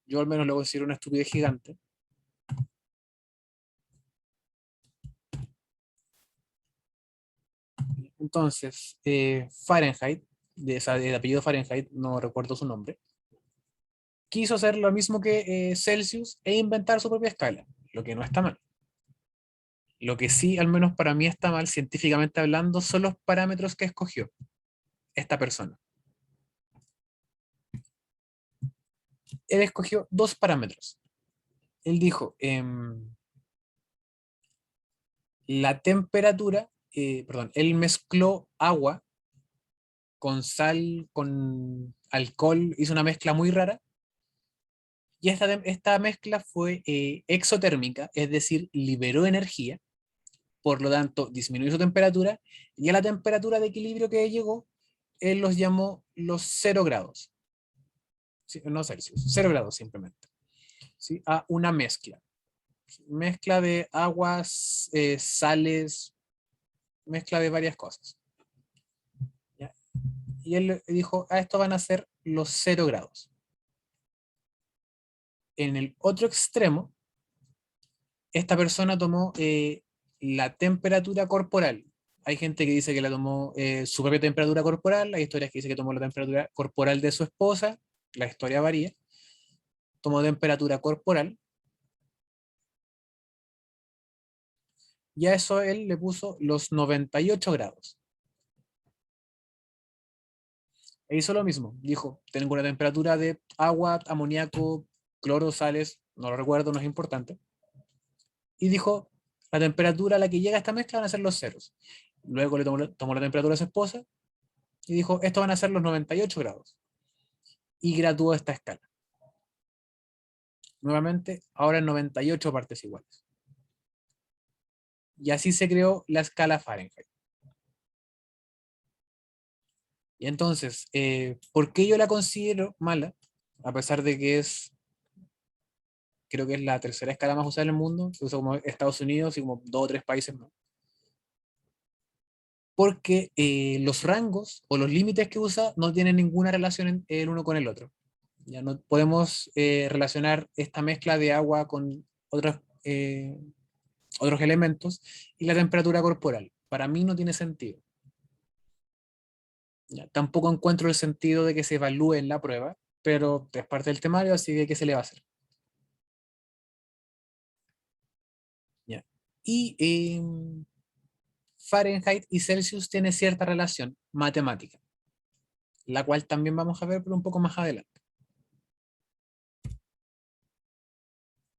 Yo al menos le voy a decir una estupidez gigante. Entonces, Fahrenheit, de apellido Fahrenheit, no recuerdo su nombre, quiso hacer lo mismo que Celsius e inventar su propia escala, lo que no está mal. Lo que sí, al menos para mí, está mal, científicamente hablando, son los parámetros que escogió esta persona. Él escogió dos parámetros. Él dijo, la temperatura, perdón, él mezcló agua con sal, con alcohol, hizo una mezcla muy rara, y esta mezcla fue exotérmica, es decir, liberó energía, por lo tanto disminuyó su temperatura, y a la temperatura de equilibrio que llegó, él los llamó los 0 grados. ¿Sí? No Celsius, 0 grados simplemente. ¿Sí? A una mezcla. Mezcla de aguas, sales, mezcla de varias cosas. ¿Ya? Y él dijo, a esto van a ser los 0 grados. En el otro extremo, esta persona tomó la temperatura corporal. Hay gente que dice que la tomó su propia temperatura corporal, hay historias que dicen que tomó la temperatura corporal de su esposa, la historia varía. Tomó temperatura corporal, y a eso él le puso los 98 grados. E hizo lo mismo, dijo, tengo una temperatura de agua, amoníaco, cloro, sales, no lo recuerdo, no es importante. Y dijo, la temperatura a la que llega esta mezcla van a ser los ceros. Luego le tomó la temperatura a su esposa y dijo, esto van a ser los 98 grados. Y graduó esta escala. Nuevamente, ahora en 98 partes iguales. Y así se creó la escala Fahrenheit. Y entonces, ¿por qué yo la considero mala? A pesar de que creo que es la tercera escala más usada en el mundo, se usa como Estados Unidos y como 2 o 3 países más. Porque los rangos o los límites que usa no tienen ninguna relación el uno con el otro. Ya no podemos relacionar esta mezcla de agua con otros elementos y la temperatura corporal. Para mí no tiene sentido. Ya, tampoco encuentro el sentido de que se evalúe en la prueba, pero es parte del temario, así que ¿qué se le va a hacer? Ya. Y Fahrenheit y Celsius tienen cierta relación matemática, la cual también vamos a ver, pero un poco más adelante.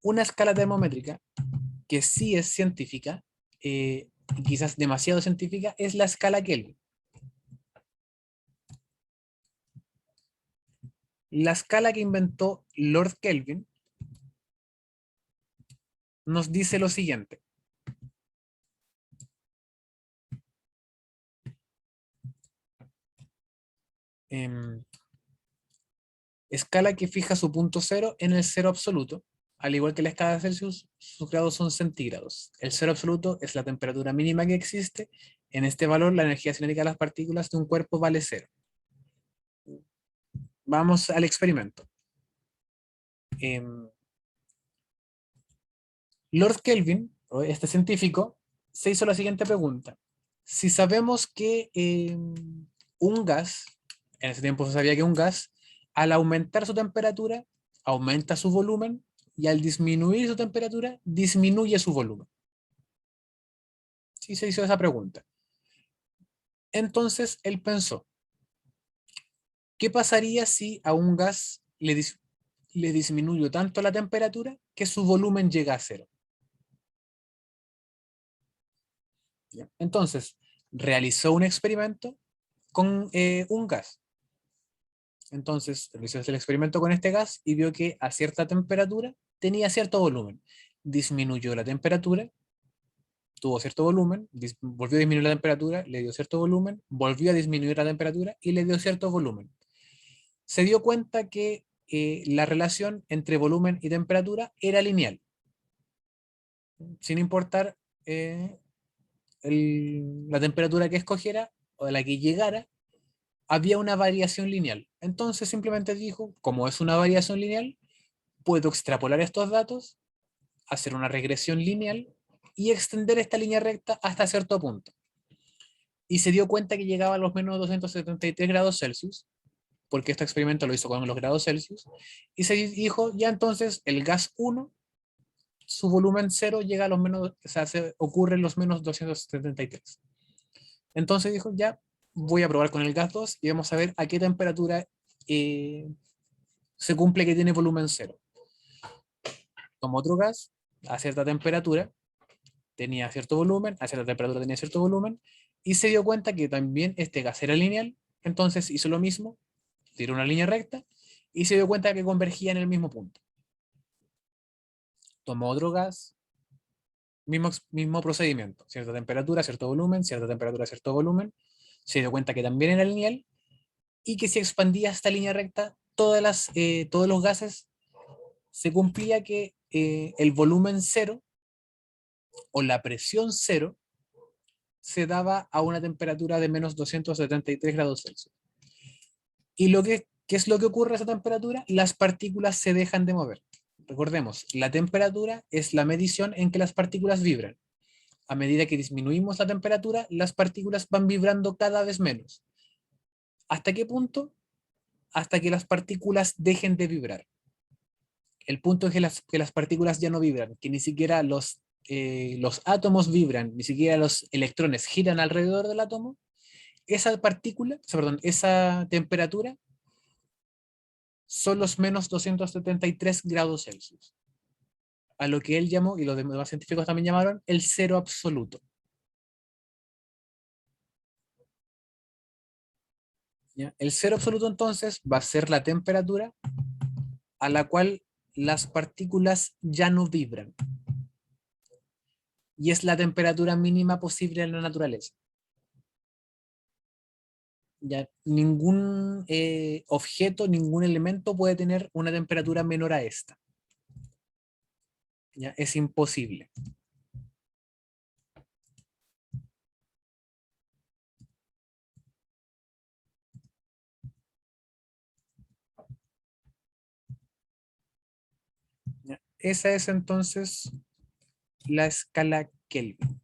Una escala termométrica que sí es científica, y quizás demasiado científica, es la escala Kelvin. La escala que inventó Lord Kelvin nos dice lo siguiente. Escala que fija su punto cero en el cero absoluto. Al igual que la escala de Celsius, sus grados son centígrados. El cero absoluto es la temperatura mínima que existe. En este valor, la energía cinética de las partículas de un cuerpo vale cero. Vamos al experimento. Lord Kelvin, este científico, se hizo la siguiente pregunta. Si sabemos que un gas, en ese tiempo se sabía que un gas, al aumentar su temperatura, aumenta su volumen, y al disminuir su temperatura, disminuye su volumen. Sí se hizo esa pregunta. Entonces él pensó, ¿qué pasaría si a un gas le disminuyo tanto la temperatura que su volumen llega a cero? ¿Ya? Entonces, realizó un experimento con un gas. Entonces, realizó el experimento con este gas y vio que a cierta temperatura tenía cierto volumen. Disminuyó la temperatura, tuvo cierto volumen, volvió a disminuir la temperatura, le dio cierto volumen, volvió a disminuir la temperatura y le dio cierto volumen. Se dio cuenta que la relación entre volumen y temperatura era lineal, sin importar la temperatura que escogiera o a la que llegara, había una variación lineal. Entonces simplemente dijo, como es una variación lineal, puedo extrapolar estos datos, hacer una regresión lineal y extender esta línea recta hasta cierto punto. Y se dio cuenta que llegaba a los menos 273 grados Celsius, porque este experimento lo hizo con los grados Celsius, y se dijo, ya entonces el gas 1, su volumen 0 llega a los menos, o sea, se ocurre en los menos 273. Entonces dijo, ya, voy a probar con el gas 2 y vamos a ver a qué temperatura se cumple que tiene volumen 0. Tomó otro gas a cierta temperatura, tenía cierto volumen, a cierta temperatura tenía cierto volumen, y se dio cuenta que también este gas era lineal, entonces hizo lo mismo, tiró una línea recta, y se dio cuenta que convergía en el mismo punto. Tomó otro gas, mismo procedimiento, cierta temperatura, cierto volumen, cierta temperatura, cierto volumen, se dio cuenta que también era lineal, y que si expandía esta línea recta, todos los gases, se cumplía que el volumen 0 o la presión 0 se daba a una temperatura de menos 273 grados Celsius. ¿Y qué es lo que ocurre a esa temperatura? Las partículas se dejan de mover. Recordemos, la temperatura es la medición en que las partículas vibran. A medida que disminuimos la temperatura, las partículas van vibrando cada vez menos. ¿Hasta qué punto? Hasta que las partículas dejen de vibrar. El punto es que las partículas ya no vibran, que ni siquiera los átomos vibran, ni siquiera los electrones giran alrededor del átomo. Esa partícula, perdón, esa temperatura son los menos 273 grados Celsius. A lo que él llamó, y los demás científicos también llamaron, el cero absoluto. ¿Ya? El cero absoluto entonces va a ser la temperatura a la cual las partículas ya no vibran. Y es la temperatura mínima posible en la naturaleza. Ya, ningún objeto, ningún elemento puede tener una temperatura menor a esta. ¿Ya? Es imposible. ¿Ya? Esa es entonces la escala Kelvin.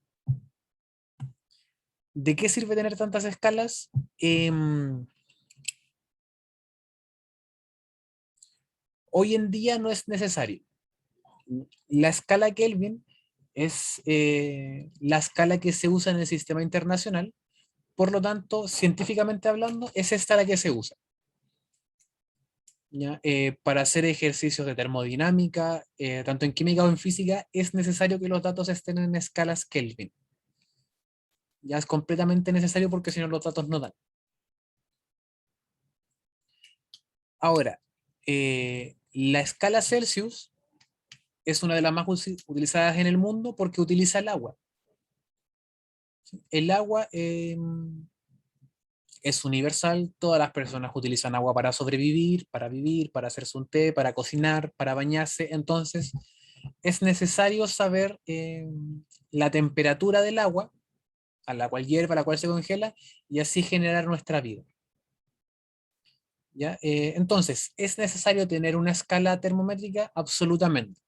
¿De qué sirve tener tantas escalas? Hoy en día no es necesario. La escala Kelvin es la escala que se usa en el sistema internacional, por lo tanto, científicamente hablando, es esta la que se usa. ¿Ya? Para hacer ejercicios de termodinámica, tanto en química o en física, es necesario que los datos estén en escalas Kelvin. Ya es completamente necesario porque si no los datos no dan. Ahora, la escala Celsius es una de las más utilizadas en el mundo porque utiliza el agua. El agua es universal, todas las personas utilizan agua para sobrevivir, para vivir, para hacerse un té, para cocinar, para bañarse, entonces es necesario saber la temperatura del agua a la cual hierve, a la cual se congela, y así generar nuestra vida. ¿Ya? Entonces, ¿es necesario tener una escala termométrica? Absolutamente.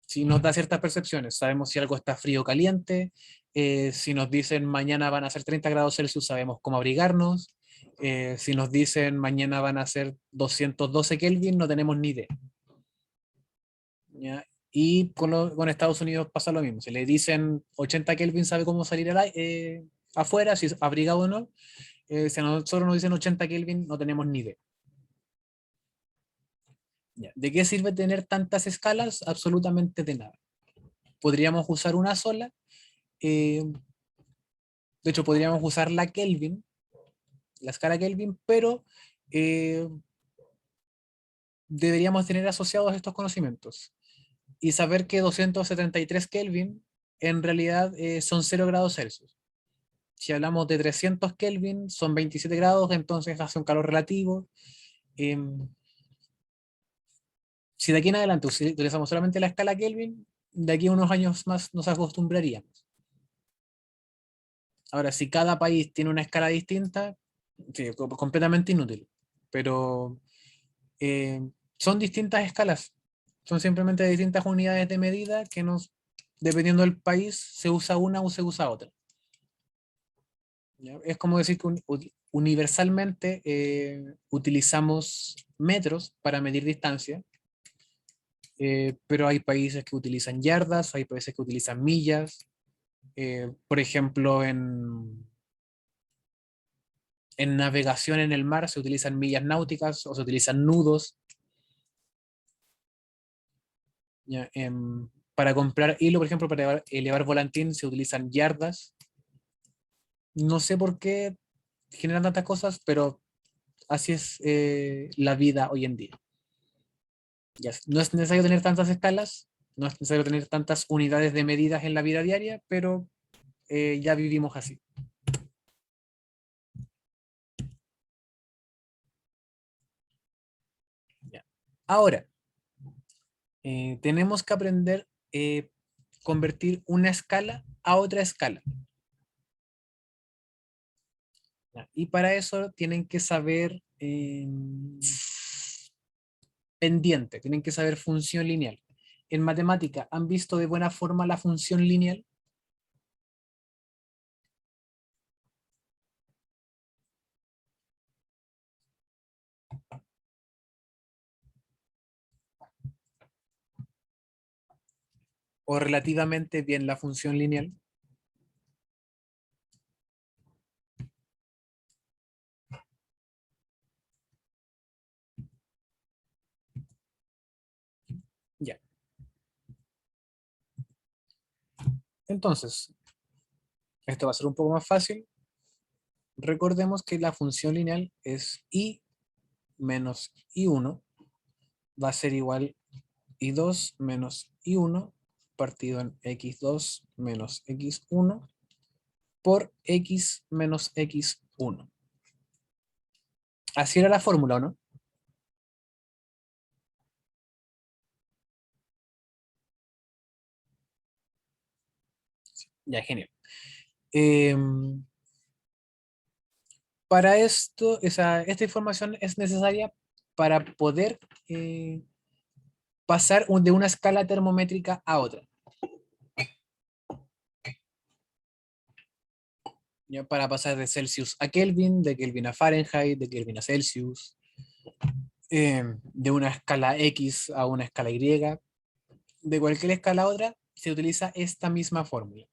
Si nos da ciertas percepciones, sabemos si algo está frío o caliente, si nos dicen mañana van a ser 30 grados Celsius, sabemos cómo abrigarnos, si nos dicen mañana van a ser 212 Kelvin, no tenemos ni idea. ¿ya? Y con Estados Unidos pasa lo mismo. Si le dicen 80 Kelvin, sabe cómo salir afuera, si es abrigado o no. Si a nosotros nos dicen 80 Kelvin, no tenemos ni idea. ¿Ya? ¿De qué sirve tener tantas escalas? Absolutamente de nada. Podríamos usar una sola. De hecho, podríamos usar la Kelvin, la escala Kelvin, pero eh, deberíamos tener asociados estos conocimientos y saber que 273 Kelvin en realidad son 0 grados Celsius. Si hablamos de 300 Kelvin, son 27 grados, entonces hace un calor relativo. Eh, si de aquí en adelante utilizamos solamente la escala Kelvin, de aquí a unos años más nos acostumbraríamos. Ahora, si cada país tiene una escala distinta, sí, completamente inútil. Pero eh, son distintas escalas, son simplemente distintas unidades de medida que nos, dependiendo del país, se usa una o se usa otra. ¿Ya? Es como decir que universalmente utilizamos metros para medir distancia, pero hay países que utilizan yardas, hay países que utilizan millas. Por ejemplo, en navegación en el mar se utilizan millas náuticas o se utilizan nudos. ¿Ya? Para comprar hilo, por ejemplo, para elevar volantín se utilizan yardas. No sé por qué generan tantas cosas, pero así es la vida hoy en día. Ya, no es necesario tener tantas escalas, no es necesario tener tantas unidades de medidas en la vida diaria, pero ya vivimos así. Ya. Ahora, tenemos que aprender a convertir una escala a otra escala. ¿Ya? Y para eso tienen que saber pendiente, tienen que saber función lineal. En matemática, ¿han visto de buena forma la función lineal? ¿O relativamente bien la función lineal? Ya. Entonces, esto va a ser un poco más fácil. Recordemos que la función lineal es y menos y1 va a ser igual y2 menos y1 partido en x2 menos x1 por x menos x1. Así era la fórmula, ¿no? Ya, genial. Para esto, esta información es necesaria para poder pasar de una escala termométrica a otra. ¿Ya? Para pasar de Celsius a Kelvin, de Kelvin a Fahrenheit, de Kelvin a Celsius, de una escala X a una escala Y, de cualquier escala a otra, se utiliza esta misma fórmula.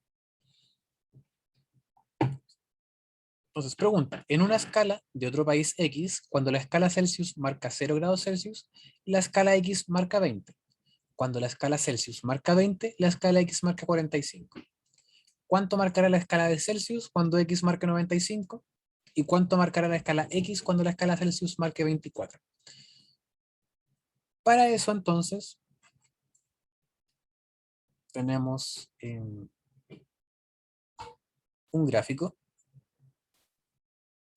Entonces, pregunta, en una escala de otro país X, cuando la escala Celsius marca 0 grados Celsius, la escala X marca 20. Cuando la escala Celsius marca 20, la escala X marca 45. ¿Cuánto marcará la escala de Celsius cuando X marque 95? ¿Y cuánto marcará la escala X cuando la escala Celsius marque 24? Para eso, entonces, tenemos un gráfico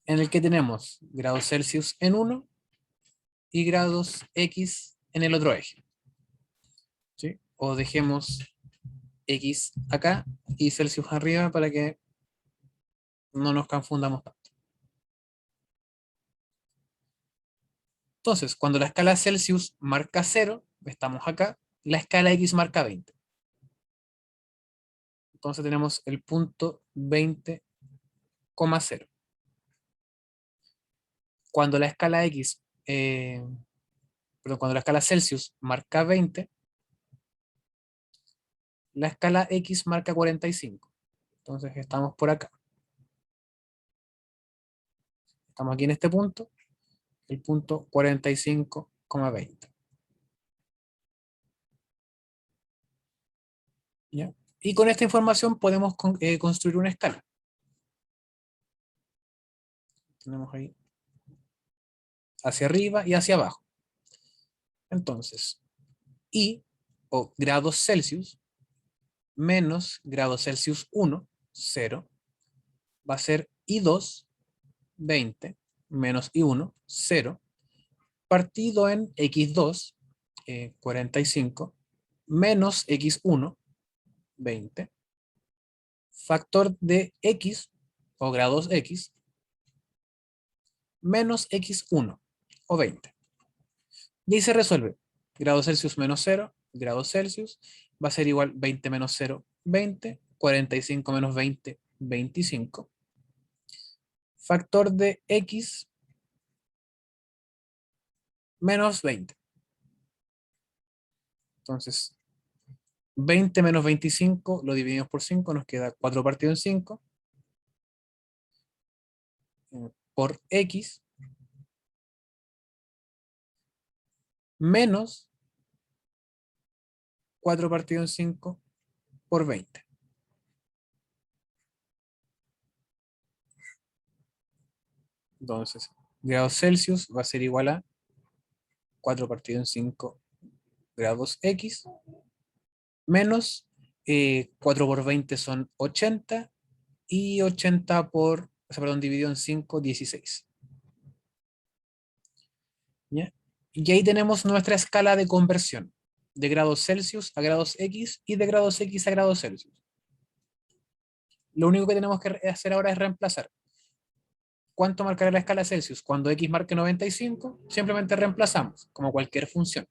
en el que tenemos grados Celsius en uno y grados X en el otro eje. ¿Sí? O dejemos X acá y Celsius arriba para que no nos confundamos tanto. Entonces, cuando la escala Celsius marca 0, estamos acá, la escala X marca 20. Entonces tenemos el punto 20,0. Cuando la escala X, cuando la escala Celsius marca 20, La escala X marca 45. Entonces estamos por acá. Estamos aquí en este punto, el punto 45,20. ¿Ya? Y con esta información podemos construir una escala. Tenemos ahí hacia arriba y hacia abajo. Entonces, I, o grados Celsius, menos grados Celsius 1, 0, va a ser I2, 20, menos I1, 0, partido en X2, 45, menos X1, 20, factor de X, o grados X, menos X1, o 20. Y ahí se resuelve. Grados Celsius menos 0, grados Celsius, va a ser igual 20 menos 0, 20, 45 menos 20, 25. Factor de X menos 20. Entonces, 20 menos 25 lo dividimos por 5, nos queda 4 partido en 5, por X, menos 4 partido en 5 por 20. Entonces, grados Celsius va a ser igual a 4 partido en 5 grados X, menos 4 por 20 son 80, y 80 por, o sea, perdón, dividido en 5, 16. ¿Ya? Y ahí tenemos nuestra escala de conversión, de grados Celsius a grados X y de grados X a grados Celsius. Lo único que tenemos que hacer ahora es reemplazar. ¿Cuánto marcará la escala Celsius? Cuando X marque 95, simplemente reemplazamos, como cualquier función.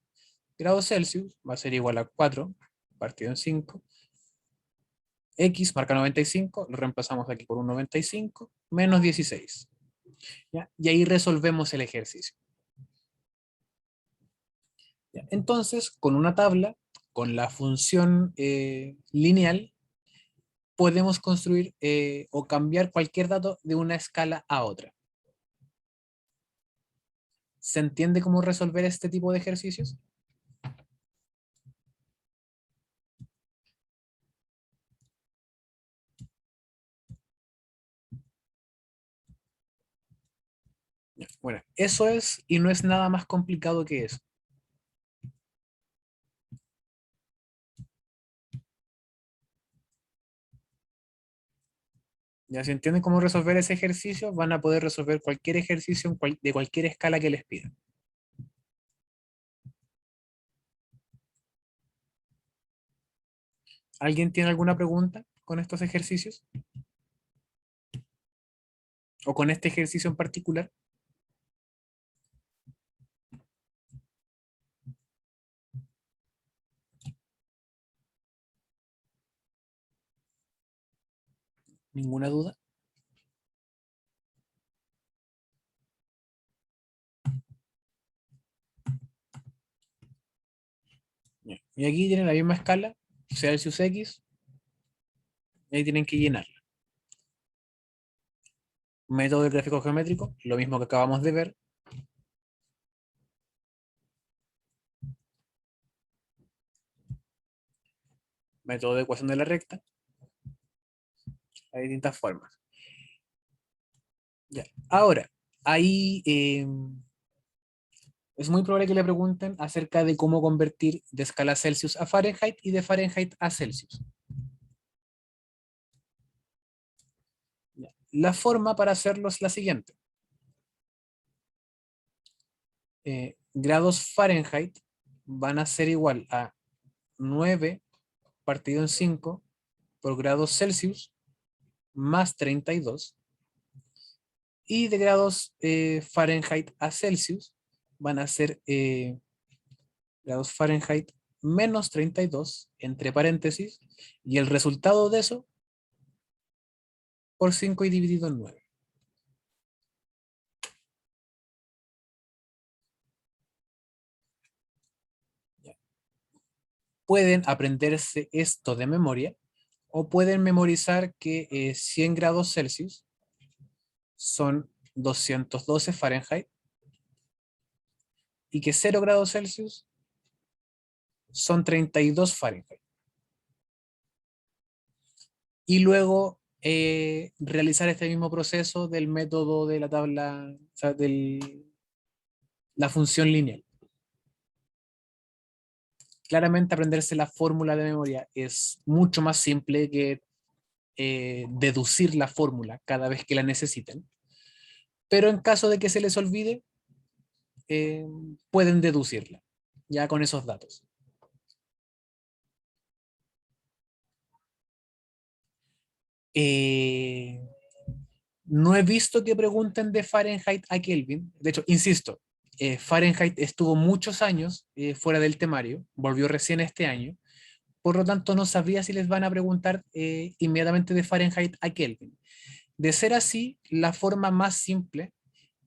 Grados Celsius va a ser igual a 4 partido en 5. X marca 95, lo reemplazamos aquí por un 95, menos 16. ¿Ya? Y ahí resolvemos el ejercicio. ¿Ya? Entonces, con una tabla, con la función lineal, podemos construir o cambiar cualquier dato de una escala a otra. ¿Se entiende cómo resolver este tipo de ejercicios? Bueno, eso es, y no es nada más complicado que eso. Ya si entienden cómo resolver ese ejercicio, van a poder resolver cualquier ejercicio de cualquier escala que les pidan. ¿Alguien tiene alguna pregunta con estos ejercicios? ¿O con este ejercicio en particular? ¿Ninguna duda? Ya. Y aquí tienen la misma escala, Celsius X, y ahí tienen que llenar. Método del gráfico geométrico, lo mismo que acabamos de ver. Método de ecuación de la recta. Hay distintas formas. Ya. Ahora, ahí es muy probable que le pregunten acerca de cómo convertir de escala Celsius a Fahrenheit y de Fahrenheit a Celsius. Ya. La forma para hacerlo es la siguiente. Grados Fahrenheit van a ser igual a 9 partido en 5 por grados Celsius más 32. Y de grados Fahrenheit a Celsius van a ser grados Fahrenheit menos 32 entre paréntesis, y el resultado de eso por 5 y dividido en 9. pueden aprenderse esto de memoria o pueden memorizar que 100 grados Celsius son 212 Fahrenheit y que 0 grados Celsius son 32 Fahrenheit. Y luego realizar este mismo proceso del método de la tabla, o sea, la función lineal. Claramente aprenderse la fórmula de memoria es mucho más simple que deducir la fórmula cada vez que la necesiten. Pero en caso de que se les olvide, pueden deducirla ya con esos datos. No he visto que pregunten de Fahrenheit a Kelvin. De hecho, insisto, Fahrenheit estuvo muchos años fuera del temario, volvió recién este año. Por lo tanto, no sabría si les van a preguntar inmediatamente de Fahrenheit a Kelvin. De ser así, la forma más simple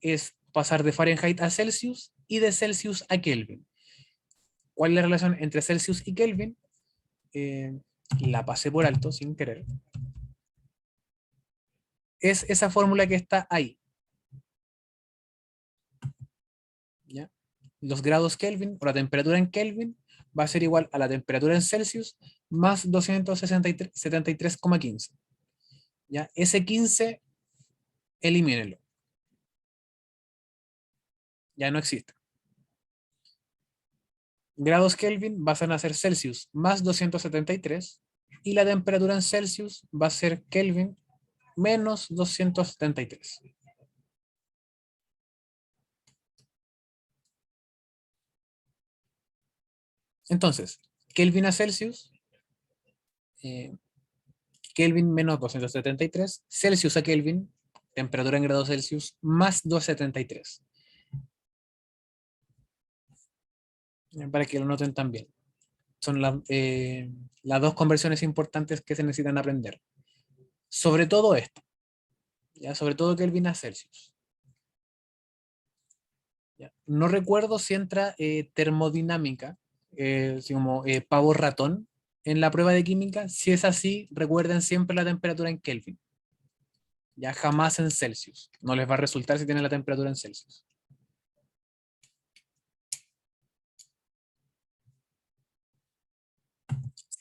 es pasar de Fahrenheit a Celsius y de Celsius a Kelvin. ¿Cuál es la relación entre Celsius y Kelvin? La pasé por alto sin querer. Es esa fórmula que está ahí. ¿Ya? Los grados Kelvin o la temperatura en Kelvin va a ser igual a la temperatura en Celsius más 273,15. ¿Ya? Ese 15, elimínenlo. Ya no existe. Grados Kelvin van a ser Celsius más 273 y la temperatura en Celsius va a ser Kelvin menos 273. Entonces, Kelvin a Celsius, Kelvin menos 273, Celsius a Kelvin, temperatura en grados Celsius, más 273. Para que lo noten también. Son las dos conversiones importantes que se necesitan aprender. Sobre todo esto. ¿Ya? Sobre todo Kelvin a Celsius. ¿Ya? No recuerdo si entra termodinámica, así como pavo ratón, en la prueba de química. Si es así, recuerden siempre la temperatura en Kelvin. Ya jamás en Celsius. No les va a resultar si tienen la temperatura en Celsius.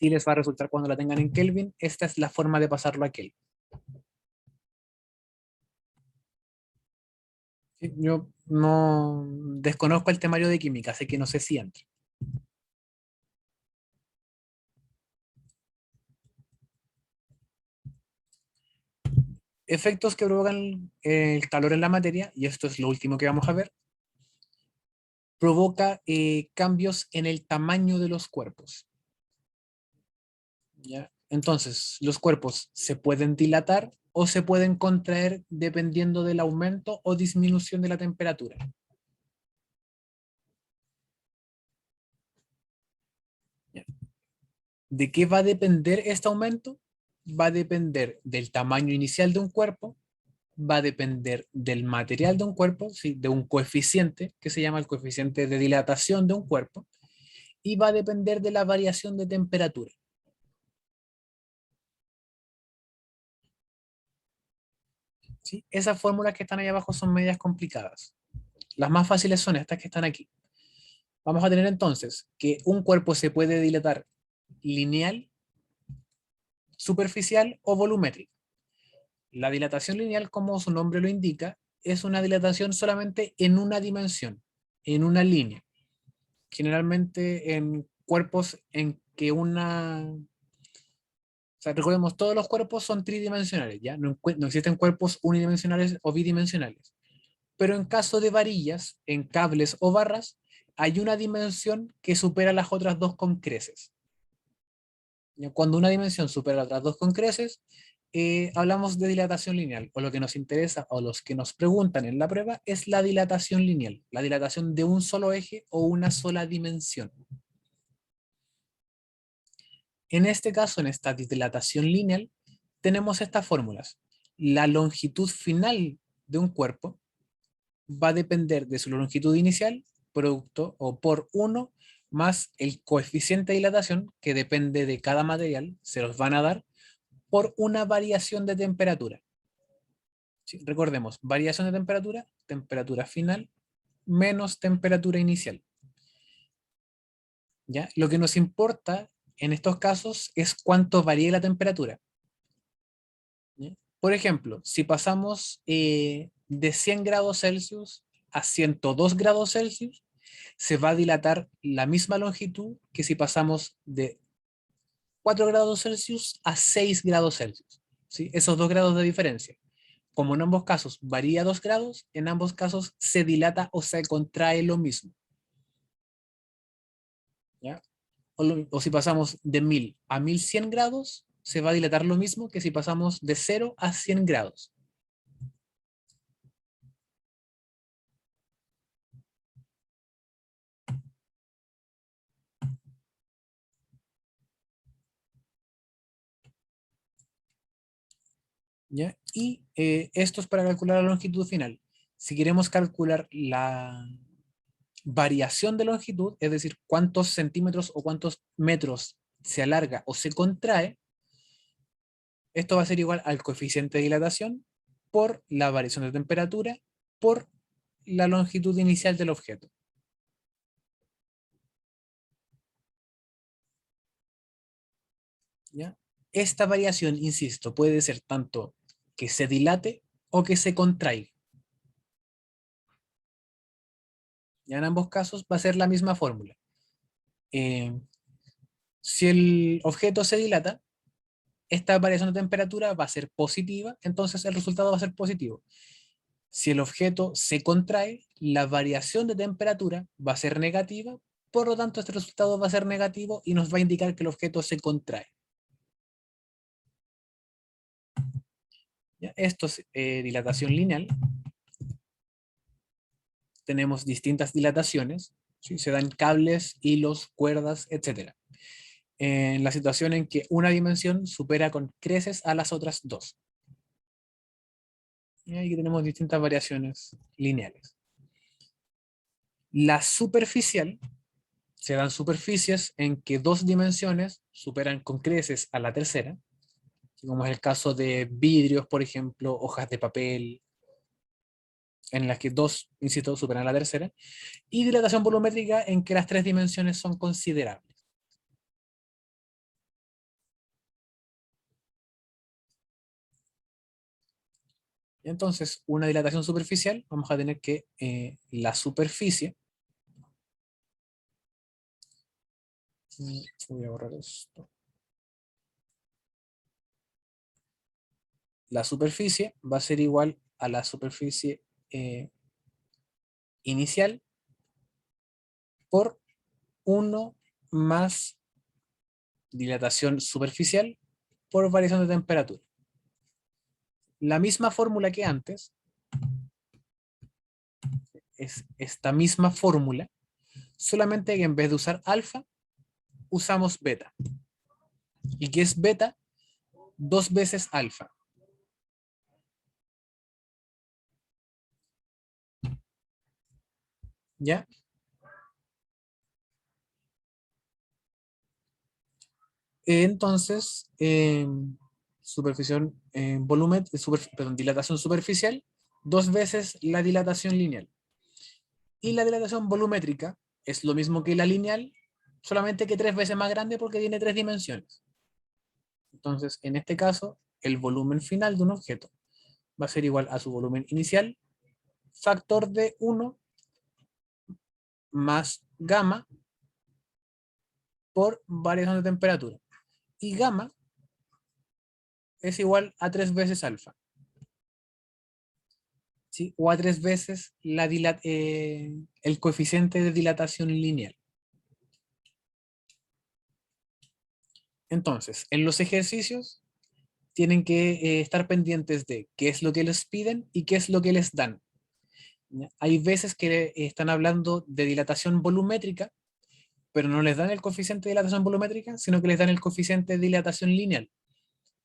Sí les va a resultar cuando la tengan en Kelvin. Esta es la forma de pasarlo a Kelvin. Sí, yo no desconozco el temario de química, así que no sé si entra. Efectos que provocan el calor en la materia, y esto es lo último que vamos a ver, provoca cambios en el tamaño de los cuerpos. ¿Ya? Entonces, los cuerpos se pueden dilatar o se pueden contraer dependiendo del aumento o disminución de la temperatura. ¿Ya? ¿De qué va a depender este aumento? Va a depender del tamaño inicial de un cuerpo, va a depender del material de un cuerpo, ¿sí? De un coeficiente que se llama el coeficiente de dilatación de un cuerpo, y va a depender de la variación de temperatura. ¿Sí? Esas fórmulas que están ahí abajo son medias complicadas. Las más fáciles son estas que están aquí. Vamos a tener entonces que un cuerpo se puede dilatar lineal, superficial o volumétrico. La dilatación lineal, como su nombre lo indica, es una dilatación solamente en una dimensión, en una línea. Generalmente en cuerpos en que o sea, recordemos, todos los cuerpos son tridimensionales, ¿ya? No existen cuerpos unidimensionales o bidimensionales. Pero en caso de varillas, en cables o barras, hay una dimensión que supera las otras dos con creces. Cuando una dimensión supera las otras dos con creces, hablamos de dilatación lineal, o lo que nos interesa, o los que nos preguntan en la prueba, es la dilatación lineal, la dilatación de un solo eje o una sola dimensión. En este caso, en esta dilatación lineal, tenemos estas fórmulas. La longitud final de un cuerpo va a depender de su longitud inicial, producto o por 1 más el coeficiente de dilatación, que depende de cada material, se los van a dar por una variación de temperatura. Sí, recordemos, variación de temperatura, temperatura final, menos temperatura inicial. ¿Ya? Lo que nos importa en estos casos es cuánto varíe la temperatura. ¿Ya? Por ejemplo, si pasamos de 100 grados Celsius a 102 grados Celsius, se va a dilatar la misma longitud que si pasamos de 4 grados Celsius a 6 grados Celsius. ¿Sí? Esos 2 grados de diferencia. Como en ambos casos varía 2 grados, en ambos casos se dilata o se contrae lo mismo. ¿Ya? O si pasamos de 1000 a 1100 grados, se va a dilatar lo mismo que si pasamos de 0 a 100 grados. ¿Ya? Y esto es para calcular la longitud final. Si queremos calcular la variación de longitud, es decir, cuántos centímetros o cuántos metros se alarga o se contrae, esto va a ser igual al coeficiente de dilatación por la variación de temperatura por la longitud inicial del objeto. ¿Ya? Esta variación, insisto, puede ser tanto que se dilate o que se contraiga. Ya en ambos casos va a ser la misma fórmula. Si el objeto se dilata, esta variación de temperatura va a ser positiva, entonces el resultado va a ser positivo. Si el objeto se contrae, la variación de temperatura va a ser negativa, por lo tanto este resultado va a ser negativo y nos va a indicar que el objeto se contrae. ¿Ya? Esto es dilatación lineal. Tenemos distintas dilataciones, ¿sí? Se dan cables, hilos, cuerdas, etc. En la situación en que una dimensión supera con creces a las otras dos. Y aquí tenemos distintas variaciones lineales. La superficial, se dan superficies en que dos dimensiones superan con creces a la tercera, como es el caso de vidrios, por ejemplo, hojas de papel, en las que dos, insisto, superan a la tercera, y dilatación volumétrica en que las tres dimensiones son considerables. Entonces, una dilatación superficial, vamos a tener que la superficie, voy a borrar esto. La superficie va a ser igual a la superficie inicial por 1 más dilatación superficial por variación de temperatura. La misma fórmula que antes es esta misma fórmula, solamente que en vez de usar alfa, usamos beta. ¿Y qué es beta? 2 veces alfa. ¿Ya? Entonces, dilatación superficial, 2 veces la dilatación lineal. Y la dilatación volumétrica es lo mismo que la lineal, solamente que 3 veces más grande porque tiene 3 dimensiones. Entonces, en este caso, el volumen final de un objeto va a ser igual a su volumen inicial, factor de 1 más gamma por variación de temperatura. Y gamma es igual a 3 veces alfa. ¿Sí? O a 3 veces el coeficiente de dilatación lineal. Entonces, en los ejercicios tienen que estar pendientes de qué es lo que les piden y qué es lo que les dan. ¿Ya? Hay veces que están hablando de dilatación volumétrica, pero no les dan el coeficiente de dilatación volumétrica, sino que les dan el coeficiente de dilatación lineal.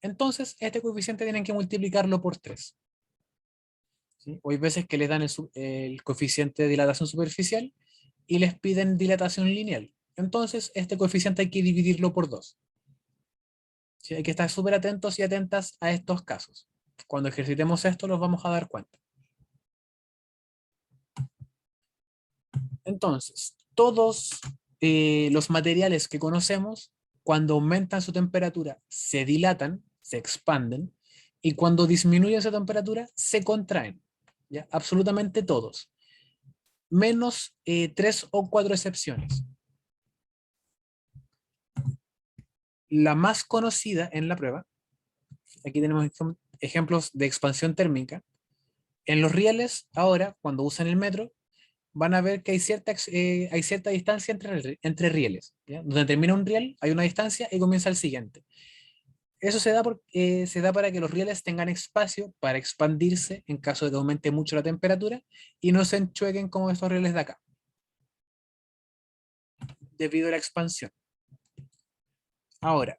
Entonces, este coeficiente tienen que multiplicarlo por 3. ¿Sí? O hay veces que les dan el coeficiente de dilatación superficial y les piden dilatación lineal. Entonces, este coeficiente hay que dividirlo por 2. ¿Sí? Hay que estar súper atentos y atentas a estos casos. Cuando ejercitemos esto, los vamos a dar cuenta. Entonces, todos los materiales que conocemos, cuando aumentan su temperatura, se dilatan, se expanden, y cuando disminuye su temperatura, se contraen. ¿Ya? Absolutamente todos. Menos 3 o 4 excepciones. La más conocida en la prueba, aquí tenemos ejemplos de expansión térmica. En los rieles, ahora, cuando usan el metro, van a ver que hay cierta distancia entre rieles. ¿Ya? Donde termina un riel, hay una distancia y comienza el siguiente. Eso se da para que los rieles tengan espacio para expandirse en caso de que aumente mucho la temperatura y no se enchueguen como estos rieles de acá, debido a la expansión. Ahora,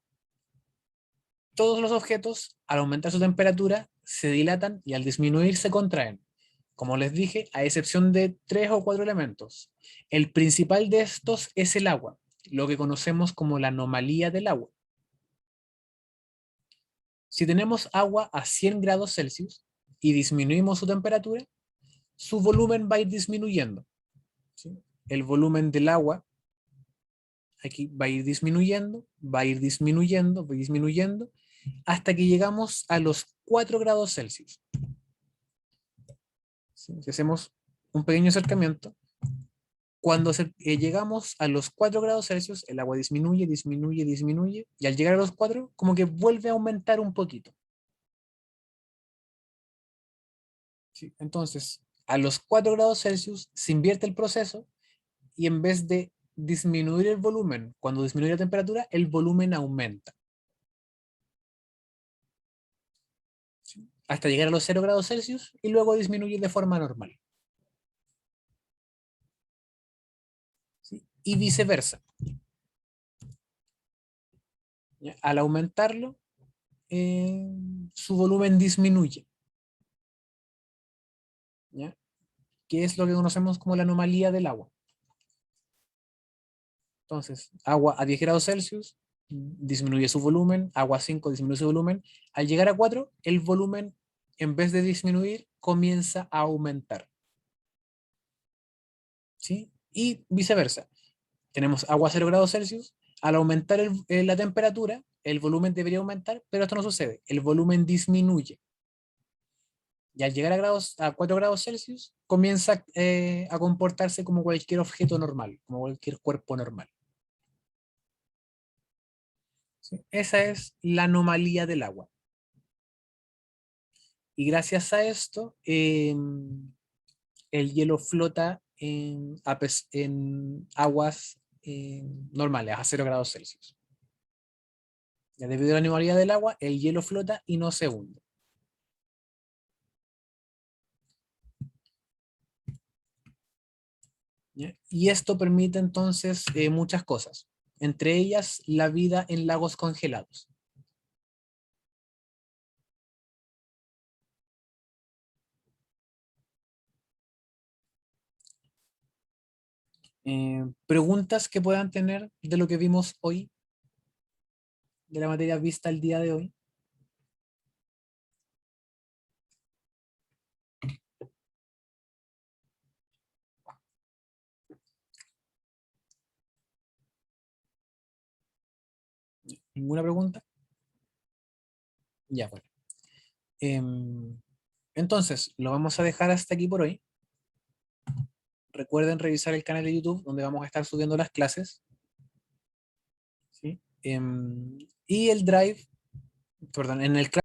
todos los objetos, al aumentar su temperatura, se dilatan y al disminuir se contraen. Como les dije, a excepción de 3 o 4 elementos. El principal de estos es el agua, lo que conocemos como la anomalía del agua. Si tenemos agua a 100 grados Celsius y disminuimos su temperatura, su volumen va a ir disminuyendo. ¿Sí? El volumen del agua aquí va a ir disminuyendo, va a ir disminuyendo, va a ir disminuyendo, hasta que llegamos a los 4 grados Celsius. ¿Sí? Si hacemos un pequeño acercamiento, cuando llegamos a los 4 grados Celsius, el agua disminuye, disminuye, disminuye, y al llegar a los 4, como que vuelve a aumentar un poquito. ¿Sí? Entonces, a los 4 grados Celsius se invierte el proceso y en vez de disminuir el volumen, cuando disminuye la temperatura, el volumen aumenta. ¿Sí? Hasta llegar a los 0 grados Celsius y luego disminuye de forma normal. ¿Sí? Y viceversa. ¿Ya? Al aumentarlo, su volumen disminuye. ¿Ya? Que es lo que conocemos como la anomalía del agua. Entonces, agua a 10 grados Celsius disminuye su volumen, agua a 5 disminuye su volumen. Al llegar a 4, el volumen, en vez de disminuir, comienza a aumentar. ¿Sí? Y viceversa. Tenemos agua a 0 grados Celsius. Al aumentar la temperatura, el volumen debería aumentar, pero esto no sucede. El volumen disminuye. Y al llegar a 4 grados Celsius, comienza a comportarse como cualquier objeto normal, como cualquier cuerpo normal. ¿Sí? Esa es la anomalía del agua. Y gracias a esto, el hielo flota en aguas normales, a 0 grados Celsius. Ya debido a la anomalía del agua, el hielo flota y no se hunde. ¿Ya? Y esto permite entonces muchas cosas, entre ellas la vida en lagos congelados. Preguntas que puedan tener de lo que vimos hoy, de la materia vista el día de hoy. ¿Ninguna pregunta? Ya, bueno. Entonces, lo vamos a dejar hasta aquí por hoy. Recuerden revisar el canal de YouTube donde vamos a estar subiendo las clases. ¿Sí? Y el Drive, perdón, en el